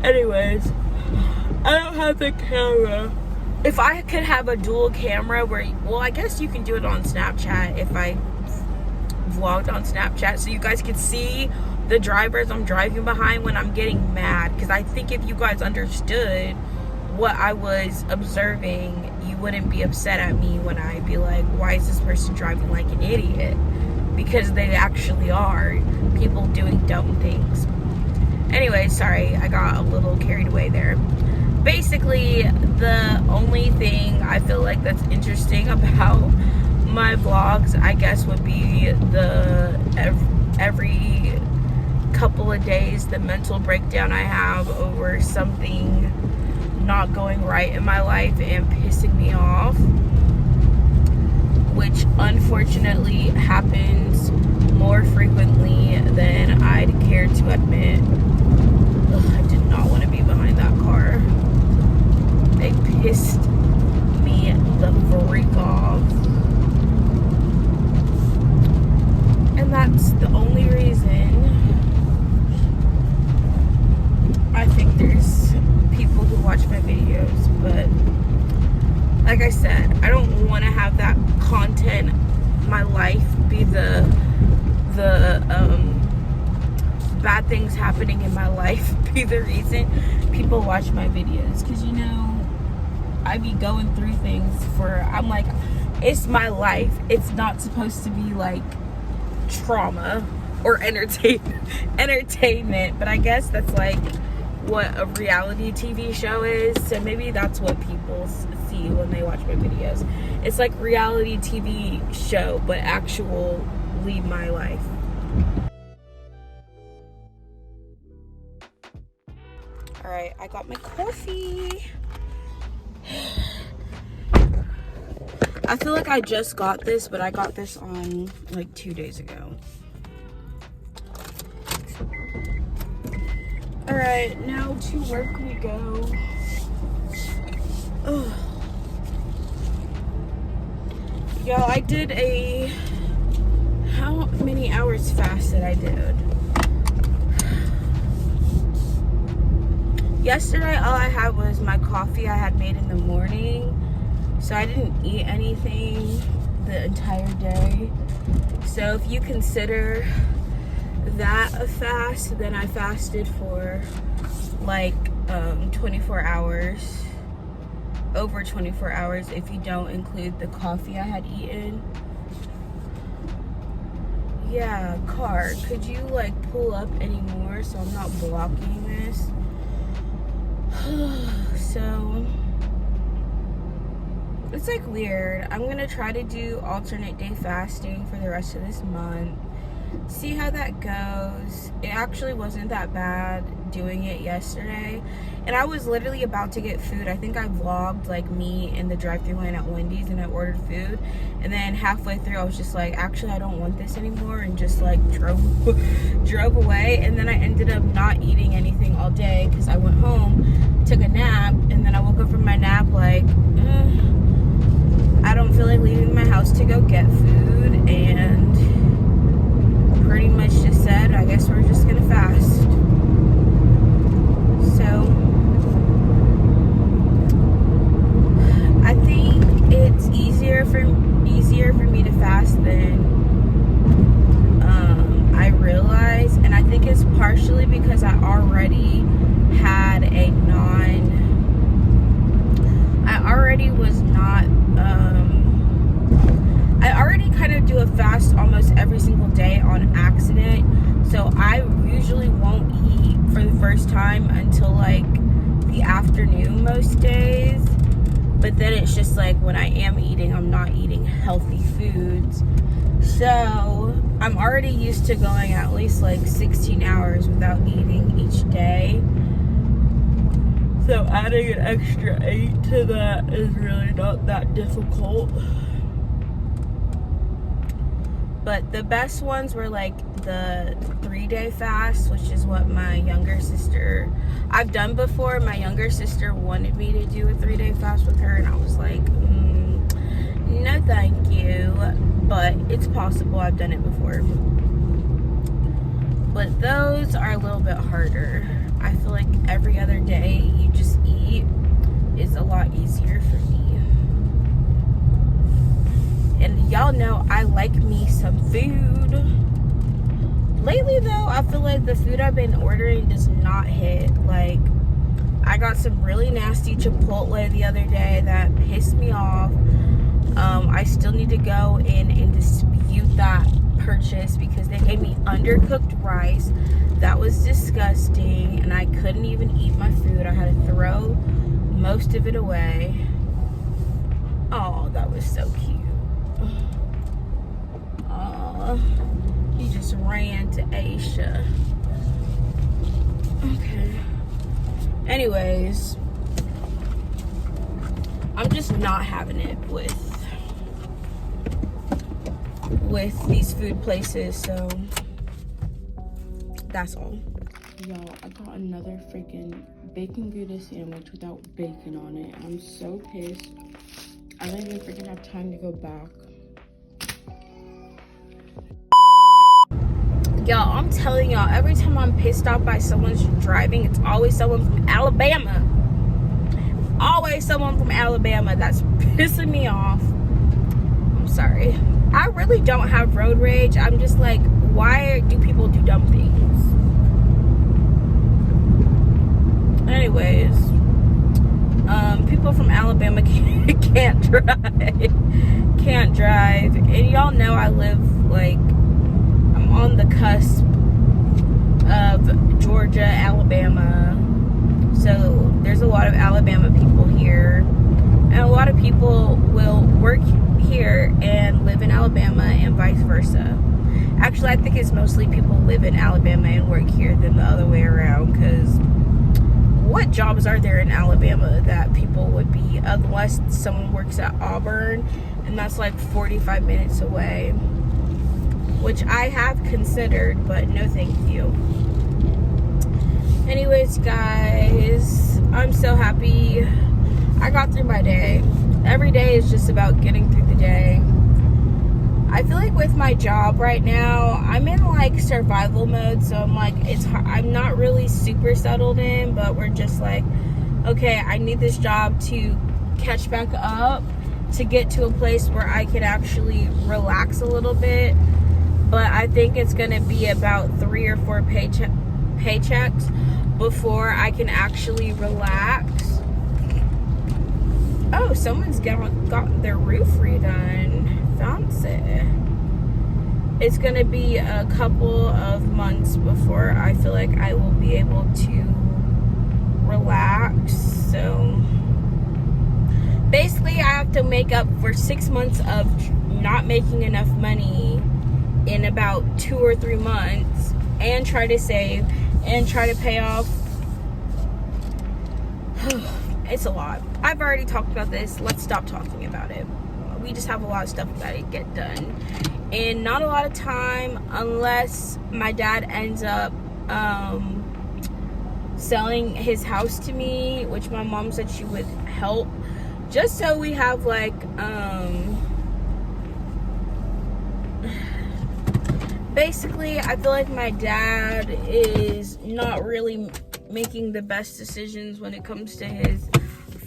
Anyways, I don't have the camera. If I could have a dual camera where, well, I guess you can do it on Snapchat if I vlogged on Snapchat, so you guys could see the drivers I'm driving behind when I'm getting mad. Because I think if you guys understood what I was observing, you wouldn't be upset at me when I be like, why is this person driving like an idiot? Because they actually are. People doing dumb things. Anyway, sorry, I got a little carried away there. Basically, the only thing I feel like that's interesting about my vlogs, I guess, would be the every couple of days, the mental breakdown I have over something not going right in my life and pissing me off, which unfortunately happens more frequently than I'd care to admit. Ugh, I did not want to be behind that car. They pissed me the freak off. And that's the only reason I think there's people who watch my videos. But like I said, I don't want to have that content, my life, be the bad things happening in my life be the reason people watch my videos. Because, you know, I be going through things I'm like, it's my life. It's not supposed to be like trauma or entertainment, but I guess that's like what a reality TV show is. So maybe that's what people see when they watch my videos. It's like reality TV show, but actually my life. All right, I got my coffee. I feel like I just got this, but I got this on like 2 days ago. All right, now to work we go. Ugh. Y'all, I did how many hours fast did I do? Yesterday, all I had was my coffee I had made in the morning. So I didn't eat anything the entire day. So if you consider that a fast, then I fasted for like 24 hours. Over 24 hours if you don't include the coffee I had eaten. Yeah, car, could you like pull up anymore so I'm not blocking this? So it's like weird. I'm gonna try to do alternate day fasting for the rest of this month, see how that goes. It actually wasn't that bad doing it yesterday, and I was literally about to get food. I think I vlogged like me in the drive-thru line at Wendy's and I ordered food, and then halfway through I was just like, actually I don't want this anymore, and just like drove away. And then I ended up not eating anything all day because I went home, took a nap, and then I woke up from my nap like I don't feel like leaving my house to go get food, and pretty much just said, I guess we're just gonna fast. So I think it's easier for me to fast than I realized, and I think it's partially because I already had a I already kind of do a fast almost every single day on accident. So I usually won't eat for the first time until like the afternoon most days. But then it's just like when I am eating, I'm not eating healthy foods. So I'm already used to going at least like 16 hours without eating each day. So adding an extra 8 to that is really not that difficult. But the best ones were like the 3-day fast, which is what my younger sister, I've done before. My younger sister wanted me to do a 3-day fast with her, and I was like, no thank you. But it's possible, I've done it before. But those are a little bit harder. I feel like every other day you just eat is a lot easier for me. And y'all know I like me some food. Lately though, I feel like the food I've been ordering does not hit. Like, I got some really nasty Chipotle the other day that pissed me off. I still need to go in and dispute that purchase because they gave me undercooked rice. That was disgusting, and I couldn't even eat my food. I had to throw most of it away. Oh, that was so cute. He just ran to Aisha. Okay. Anyways, I'm just not having it with these food places, so that's all. Y'all, I got another freaking bacon Gouda sandwich without bacon on it. I'm so pissed. I don't even freaking have time to go back. Y'all, I'm telling y'all, every time I'm pissed off by someone's driving, it's always someone from Alabama. Always someone from Alabama that's pissing me off. I'm sorry. I really don't have road rage. I'm just like, why do people do dumb things? Anyways, people from Alabama can't drive. Can't drive. And y'all know I live like, I'm on the cusp of Georgia, Alabama. So there's a lot of Alabama people here. And a lot of people will work here and live in Alabama and vice versa. Actually, I think it's mostly people live in Alabama and work here than the other way around, because what jobs are there in Alabama that people would be, unless someone works at Auburn, and that's like 45 minutes away, which I have considered, but no thank you. Anyways, guys, I'm so happy I got through my day. Every day is just about getting through the day. I feel like with my job right now, I'm in like survival mode, so I'm like, I'm not really super settled in, but we're just like, okay, I need this job to catch back up, to get to a place where I can actually relax a little bit. But I think it's gonna be about 3 or 4 paychecks before I can actually relax. Oh, someone's got their roof redone. Fancy. it's gonna be a couple of months before I feel like I will be able to relax. So basically I have to make up for 6 months of not making enough money in about 2 or 3 months, and try to save and try to pay off. It's a lot. I've already talked about this. Let's stop talking about it. We just have a lot of stuff we gotta get done, and not a lot of time unless my dad ends up selling his house to me, which my mom said she would help, just so we have like basically I feel like my dad is not really making the best decisions when it comes to his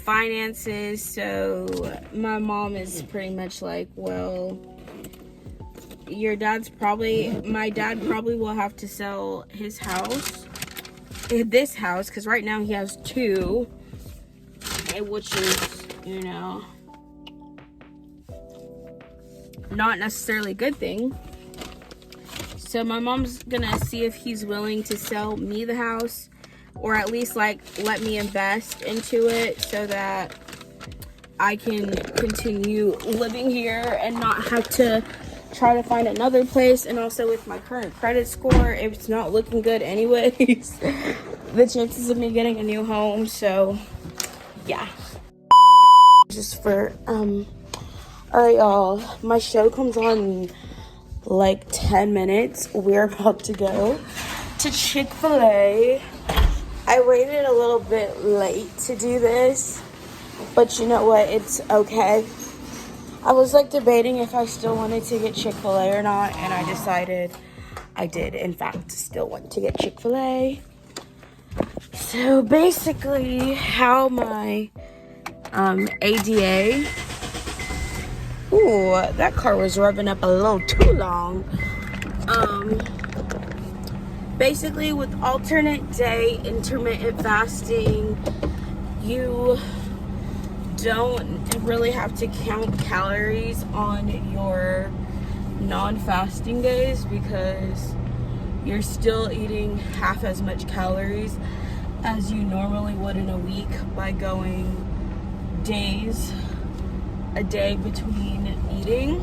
finances. So my mom is pretty much like, well, my dad probably will have to sell his house, this house, because right now he has 2, which is, you know, not necessarily a good thing. So my mom's gonna see if he's willing to sell me the house, or at least like let me invest into it so that I can continue living here and not have to try to find another place. And also with my current credit score, it's not looking good anyways. The chances of me getting a new home. So yeah, just for all right, y'all, my show comes on in like 10 minutes. We're about to go to Chick-fil-A. I waited a little bit late to do this, but you know what, it's okay. I was like debating if I still wanted to get Chick-fil-A or not, and I decided I did in fact still want to get Chick-fil-A. So basically how my ADA, ooh, that car was revving up a little too long. Basically with alternate day intermittent fasting, you don't really have to count calories on your non-fasting days, because you're still eating half as much calories as you normally would in a week by going a day between eating.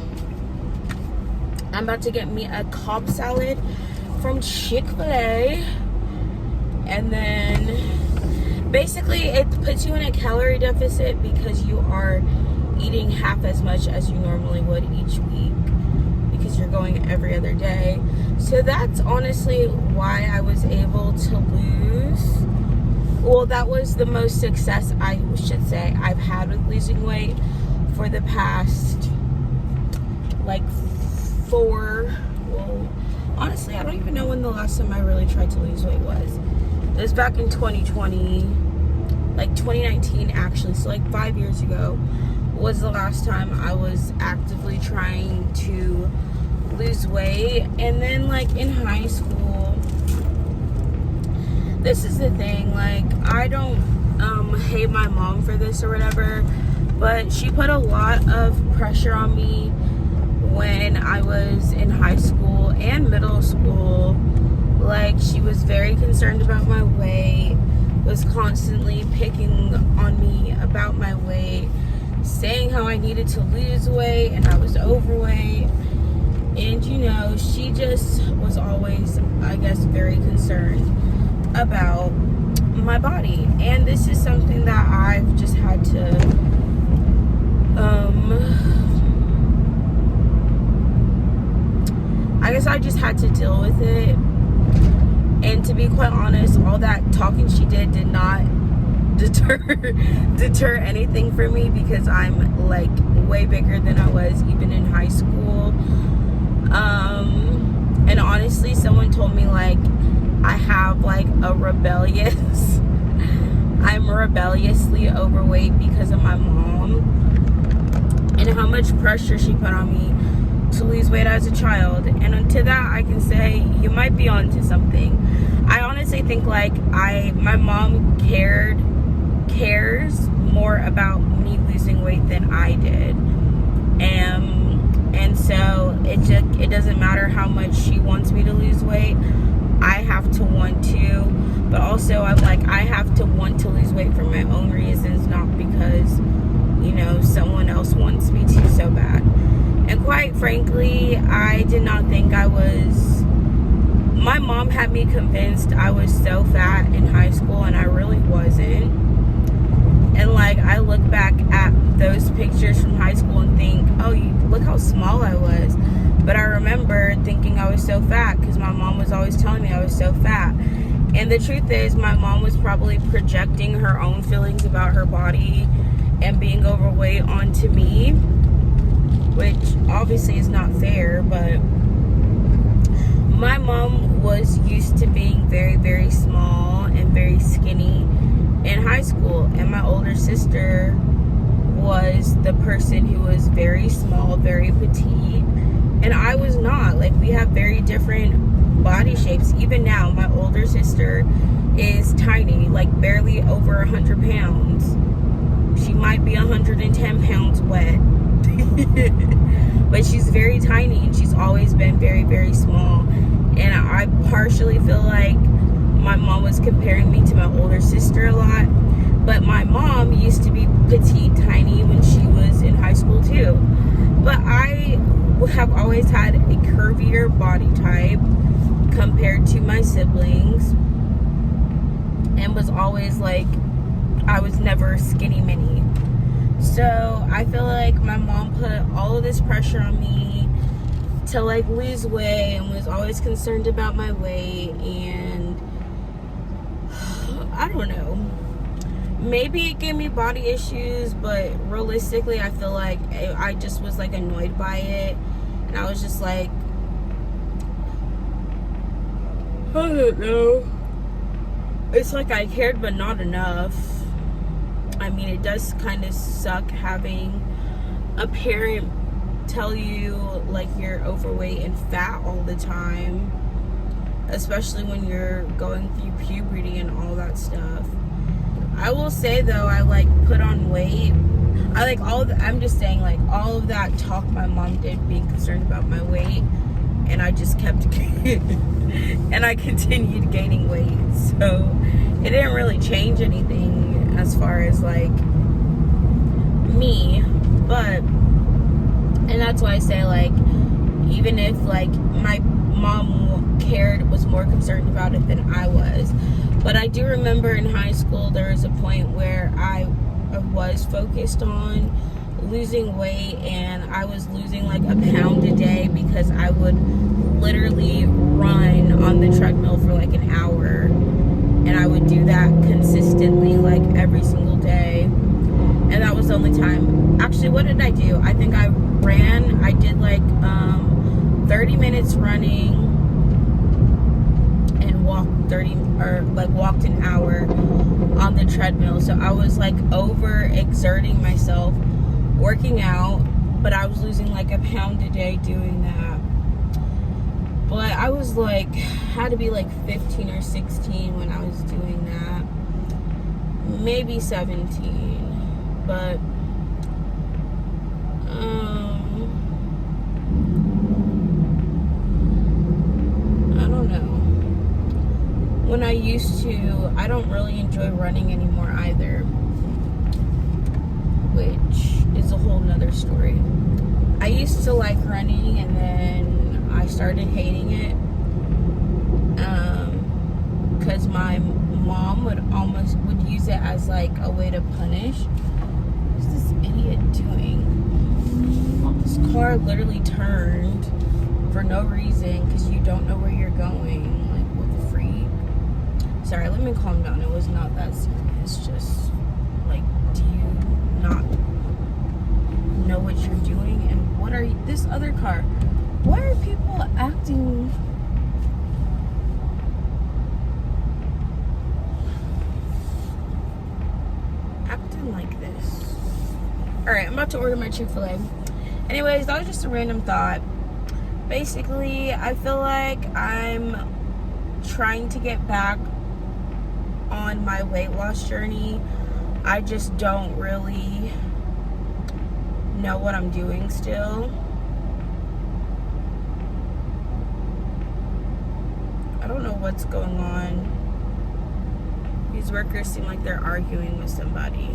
I'm about to get me a Cobb salad from Chick-fil-A, and then basically it puts you in a calorie deficit because you are eating half as much as you normally would each week, because you're going every other day. So that's honestly why I was able to lose, well, that was the most success I should say I've had with losing weight for the past like 4, well, honestly, I don't even know when the last time I really tried to lose weight was. It was back in 2020, like 2019 actually, so like 5 years ago was the last time I was actively trying to lose weight. And then like in high school, this is the thing, like I don't hate my mom for this or whatever, but she put a lot of pressure on me when I was in high school and middle school. Like she was very concerned about my weight, was constantly picking on me about my weight, saying how I needed to lose weight and I was overweight. And you know, she just was always, I guess, very concerned about my body. And this is something that I've just had to I guess I just had to deal with it. And to be quite honest, all that talking she did not deter anything for me, because I'm like way bigger than I was even in high school. And honestly, someone told me like I have like a I'm rebelliously overweight because of my mom and how much pressure she put on me to lose weight as a child. And to that I can say you might be onto something. I honestly think like my mom cares more about me losing weight than I did. And so it doesn't matter how much she wants me to lose weight. I have to want to, but also I have to want to lose weight for my own reasons, not because, you know, someone else wants me to so bad. And quite frankly, I did not think my mom had me convinced I was so fat in high school, and I really wasn't. And like, I look back at those pictures from high school and think, oh, look how small I was. But I remember thinking I was so fat because my mom was always telling me I was so fat. And the truth is, my mom was probably projecting her own feelings about her body and being overweight onto me, which obviously is not fair. But my mom was used to being very, very small and very skinny in high school. And my older sister was the person who was very small, very petite. And I was not. Like, we have very different body shapes. Even now, my older sister is tiny, like barely over 100 pounds. She might be 110 pounds wet. But she's very tiny, and she's always been very, very small. And I partially feel like my mom was comparing me to my older sister a lot. But my mom used to be petite, tiny when she was in high school too. But I have always had a curvier body type compared to my siblings, and was always like, I was never skinny mini. So I feel like my mom put all of this pressure on me to like lose weight, and was always concerned about my weight. And I don't know, maybe it gave me body issues, but realistically I feel like I just was like annoyed by it. And I was just like, I don't know, it's like I cared but not enough. I mean, it does kind of suck having a parent tell you like you're overweight and fat all the time, especially when you're going through puberty and all that stuff. I will say though, I like put on weight. I like I'm just saying, like, all of that talk my mom did being concerned about my weight, and I just kept and I continued gaining weight. So it didn't really change anything as far as like me. But, and that's why I say, like, even if like my mom was more concerned about it than I was. But I do remember in high school there was a point where I was focused on losing weight, and I was losing like a pound a day because I would literally run on the treadmill for like an hour, and I would do that consistently like every single day. And that was the only time. Actually, what did I do? I think I did like 30 minutes running and walked an hour on the treadmill. So I was like over exerting myself working out, but I was losing like a pound a day doing that. But I was like, had to be like 15 or 16 when I was doing that, maybe 17. But I don't know. When I used to, I don't really enjoy running anymore either, which is a whole nother story. I used to like running, and then I started hating it because my mom would use it as like a way to punish. What's this idiot doing? This car literally turned for no reason because you don't know where you're going. Like, what the freak? Sorry, let me calm down. It was not that serious. Just like, do you not know what you're doing? And what are you, this other car? Why are people acting like this? Alright, I'm about to order my Chick-fil-A. Anyways, that was just a random thought. Basically, I feel like I'm trying to get back on my weight loss journey. I just don't really know what I'm doing still. what's going on. These workers seem like they're arguing with somebody.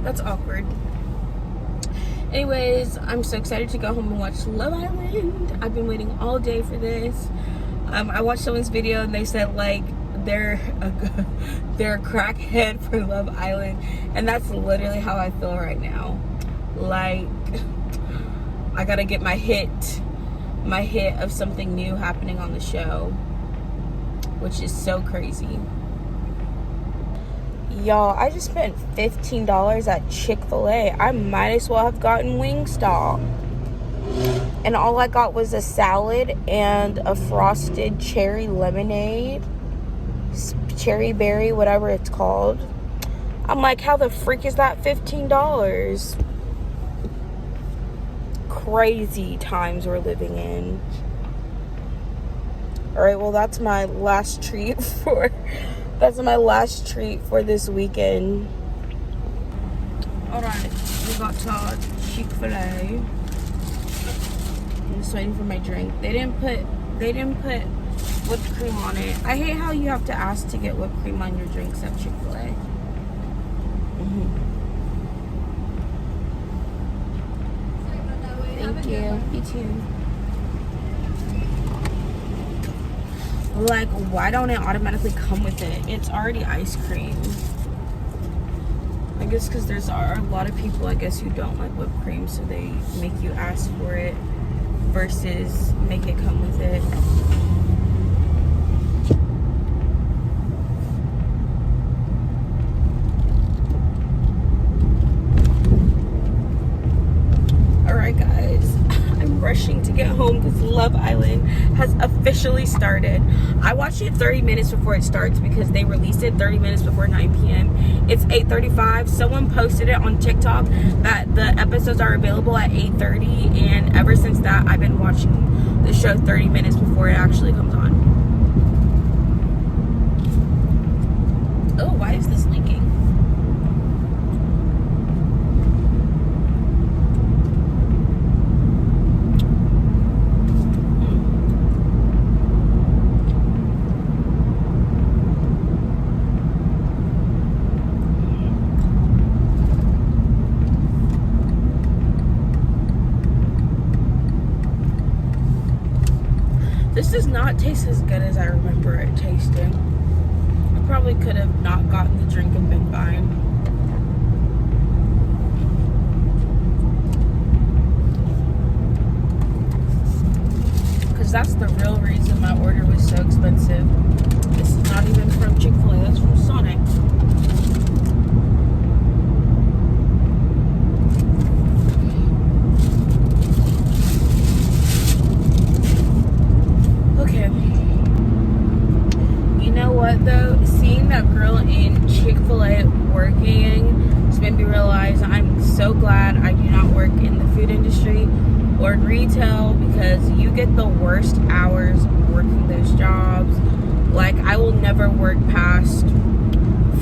That's awkward. Anyways, I'm so excited to go home and watch Love Island. I've been waiting all day for this. I watched someone's video and they said like they're a crackhead for Love Island, and that's literally how I feel right now. Like, I gotta get my hit of something new happening on the show, which is so crazy. Y'all, I just spent $15 at Chick-fil-A. I might as well have gotten Wingstop. And all I got was a salad and a frosted cherry lemonade. Cherry berry, whatever it's called. I'm like, how the freak is that $15? Crazy times we're living in. Alright, well, that's my last treat for this weekend. Alright, we got to Chick-fil-A. I'm just waiting for my drink. They didn't put whipped cream on it. I hate how you have to ask to get whipped cream on your drinks at Chick-fil-A. Thank you. You too. Like, why don't it automatically come with it? It's already ice cream. I guess because there are a lot of people, I guess, who don't like whipped cream, so they make you ask for it versus make it come with it. Alright guys, I'm rushing to get home because Love Island has officially started. I watched it 30 minutes before it starts because they released it 30 minutes before 9 p.m. It's 8:35. Someone posted it on TikTok that the episodes are available at 8:30, and ever since that I've been watching the show 30 minutes before it actually comes on. Oh, why is this leaking? This does not taste as good as I remember it tasting. I probably could have not gotten the drink and been fine. Because that's the real reason my order was so expensive. This is not even from Chick-fil-A, that's from Sonic. Though, seeing that girl in Chick-fil-A working just made me realize I'm so glad I do not work in the food industry or in retail, because you get the worst hours working those jobs. Like, I will never work past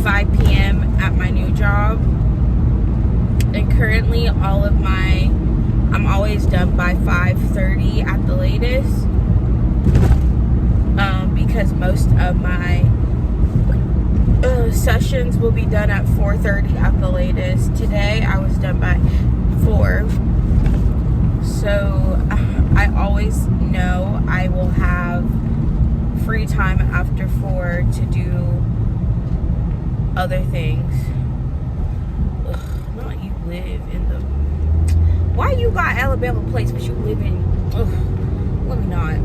5 p.m. at my new job, and currently I'm always done by 5:30 at the latest, because most of my sessions will be done at 4:30 at the latest. Today I was done by 4, so I always know I will have free time after 4 to do other things. Ugh, not you live in the... Why you got Alabama plates but you live in... Ugh, let me not.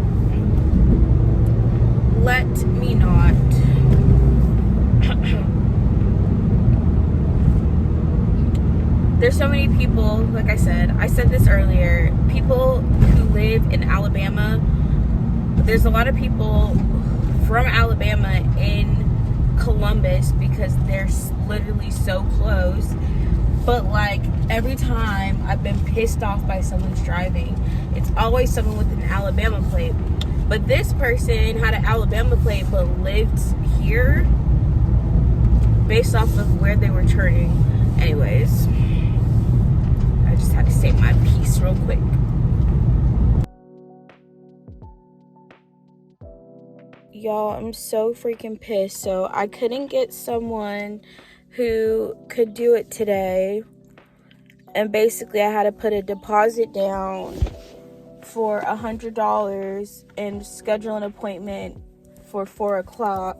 Let me not. There's so many people, like I said this earlier, people who live in Alabama. There's a lot of people from Alabama in Columbus because they're literally so close. But like, every time I've been pissed off by someone's driving, it's always someone with an Alabama plate. But this person had an Alabama plate but lived here based off of where they were turning. Anyways, I just had to say this real quick. Y'all, I'm so freaking pissed. So I couldn't get someone who could do it today. And basically I had to put a deposit down for $100 and schedule an appointment for 4 o'clock.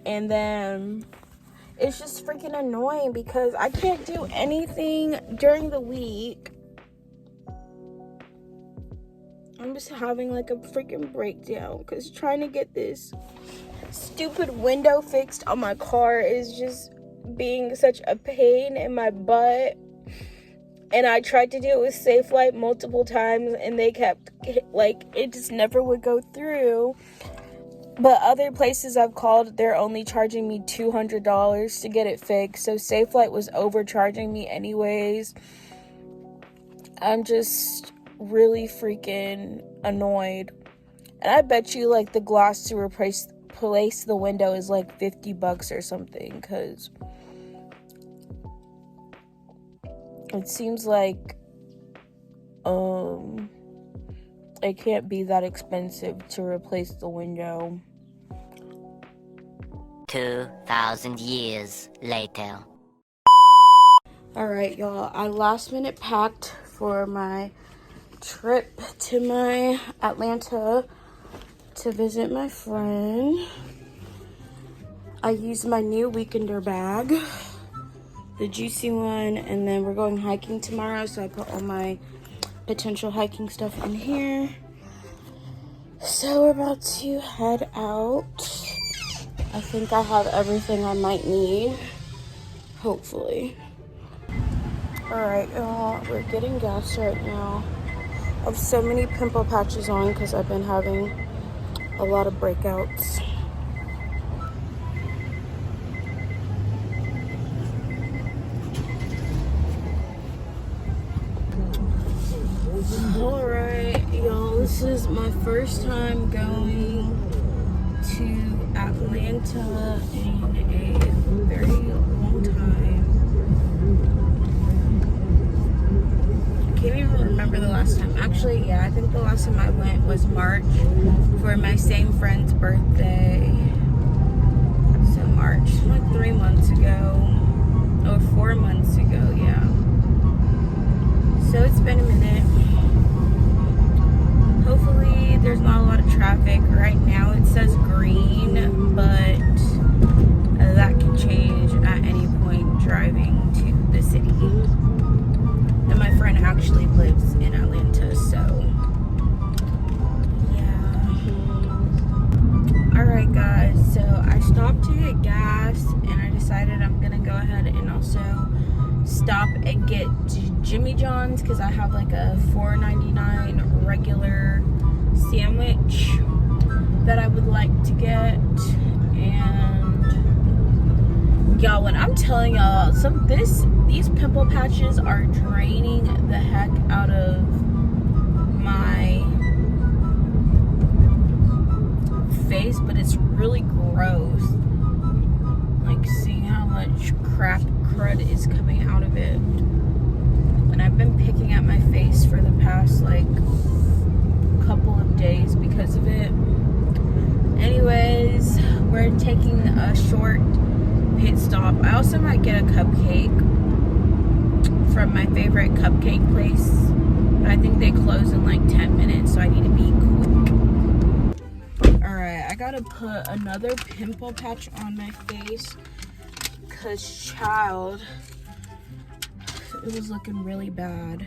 And then it's just freaking annoying because I can't do anything during the week. I'm just having like a freaking breakdown because trying to get this stupid window fixed on my car is just being such a pain in my butt. And I tried to do it with Safelite multiple times and they kept, like, it just never would go through. But other places I've called, they're only charging me $200 to get it fixed. So Safelite was overcharging me anyways. I'm just really freaking annoyed. And I bet you, like, the glass to replace the window is like $50 or something. Because it seems like it can't be that expensive to replace the window. 2,000 years later. Alright, y'all. I last minute packed for my trip to my Atlanta to visit my friend. I used my new weekender bag, the juicy one, and then we're going hiking tomorrow, so I put all my potential hiking stuff in here. So we're about to head out. I think I have everything I might need, hopefully. Alright, y'all, we're getting gas right now. I have so many pimple patches on because I've been having a lot of breakouts. Alright, y'all, this is my first time going to Atlanta in a very long time. I can't even remember the last time. Actually, yeah, I think the last time I went was March for my same friend's birthday. So March, like 3 months ago, or 4 months ago, yeah. So it's been a minute. Hopefully there's not a lot of traffic. Right now it says green, but that can change at any point driving to the city. And my friend actually lives in Atlanta, so yeah. Alright guys, so I stopped to get gas and I decided I'm gonna go ahead and also stop and get Jimmy John's because I have like a $4.99 regular sandwich that I would like to get. And y'all, when I'm telling y'all, these pimple patches are draining the heck out of my face, but it's really gross. Like seeing how much crud is coming out of it. And I've been picking at my face for the past like couple of days because of it. Anyways, we're taking a short pit stop. I also might get a cupcake from my favorite cupcake place, but I think they close in like 10 minutes, so I need to be quick. Alright, I gotta put another pimple patch on my face because, child, it was looking really bad.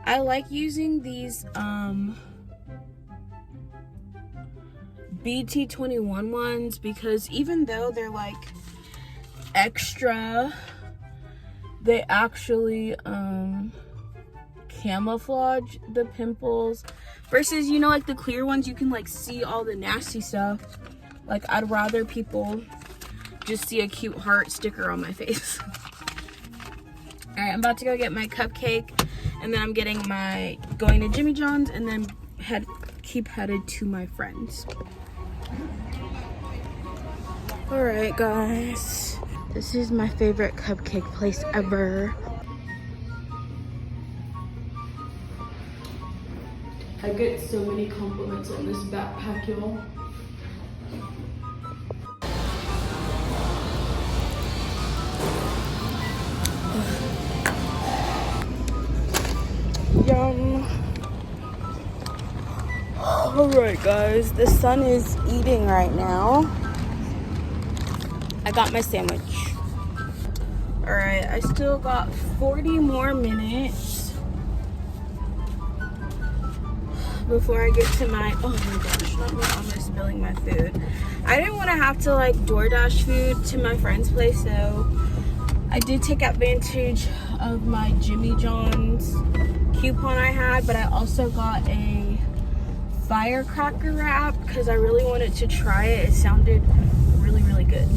I like using these BT21 ones because even though they're like extra, they actually camouflage the pimples versus, you know, like the clear ones, you can like see all the nasty stuff. Like, I'd rather people just see a cute heart sticker on my face. Alright, I'm about to go get my cupcake, and then I'm going to Jimmy John's, and then keep headed to my friends. Alright guys, this is my favorite cupcake place ever. I get so many compliments on this backpack, y'all. Yum. Alright guys, the sun is eating right now. I got my sandwich. Alright, I still got 40 more minutes before I get to my, oh my gosh, not me almost spilling my food. I didn't want to have to like DoorDash food to my friend's place, so I did take advantage of my Jimmy John's coupon I had, but I also got a firecracker wrap because I really wanted to try it. It sounded really, really good.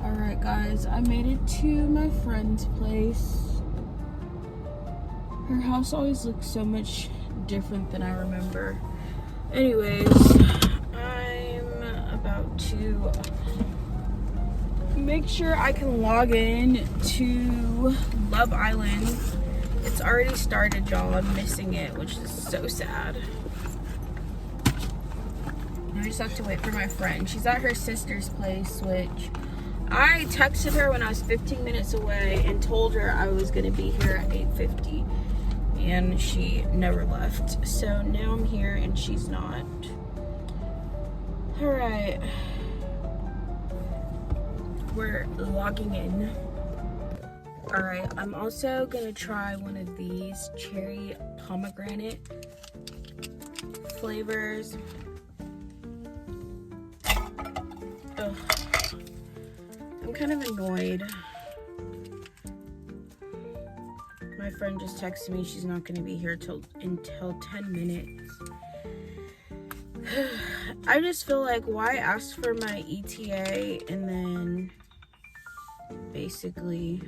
Alright guys, I made it to my friend's place. Her house always looks so much different than I remember. Anyways, I'm about to make sure I can log in to Love Island. It's already started, y'all. I'm missing it, which is so sad. I just have to wait for my friend. She's at her sister's place, which I texted her when I was 15 minutes away and told her I was gonna be here at 8:50. And she never left. So now I'm here and she's not. Alright. We're logging in. Alright, I'm also gonna try one of these cherry pomegranate flavors. Ugh. I'm kind of annoyed. My friend just texted me she's not gonna be here until 10 minutes. I just feel like, why ask for my ETA and then basically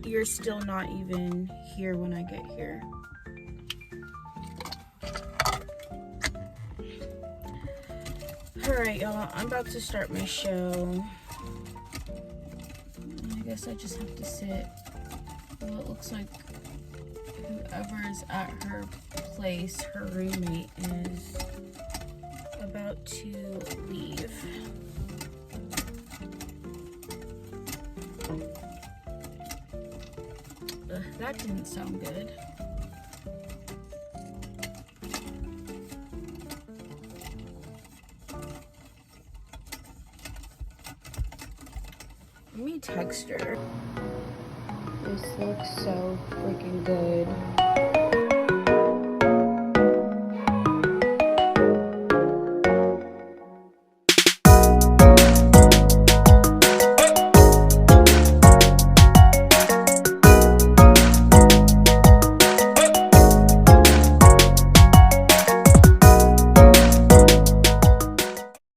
you're still not even here when I get here. Alright y'all, I'm about to start my show. I guess I just have to sit. Well, it looks like whoever's at her place, her roommate, is about to leave. Ugh, that didn't sound good. Let me text her. This looks so freaking good.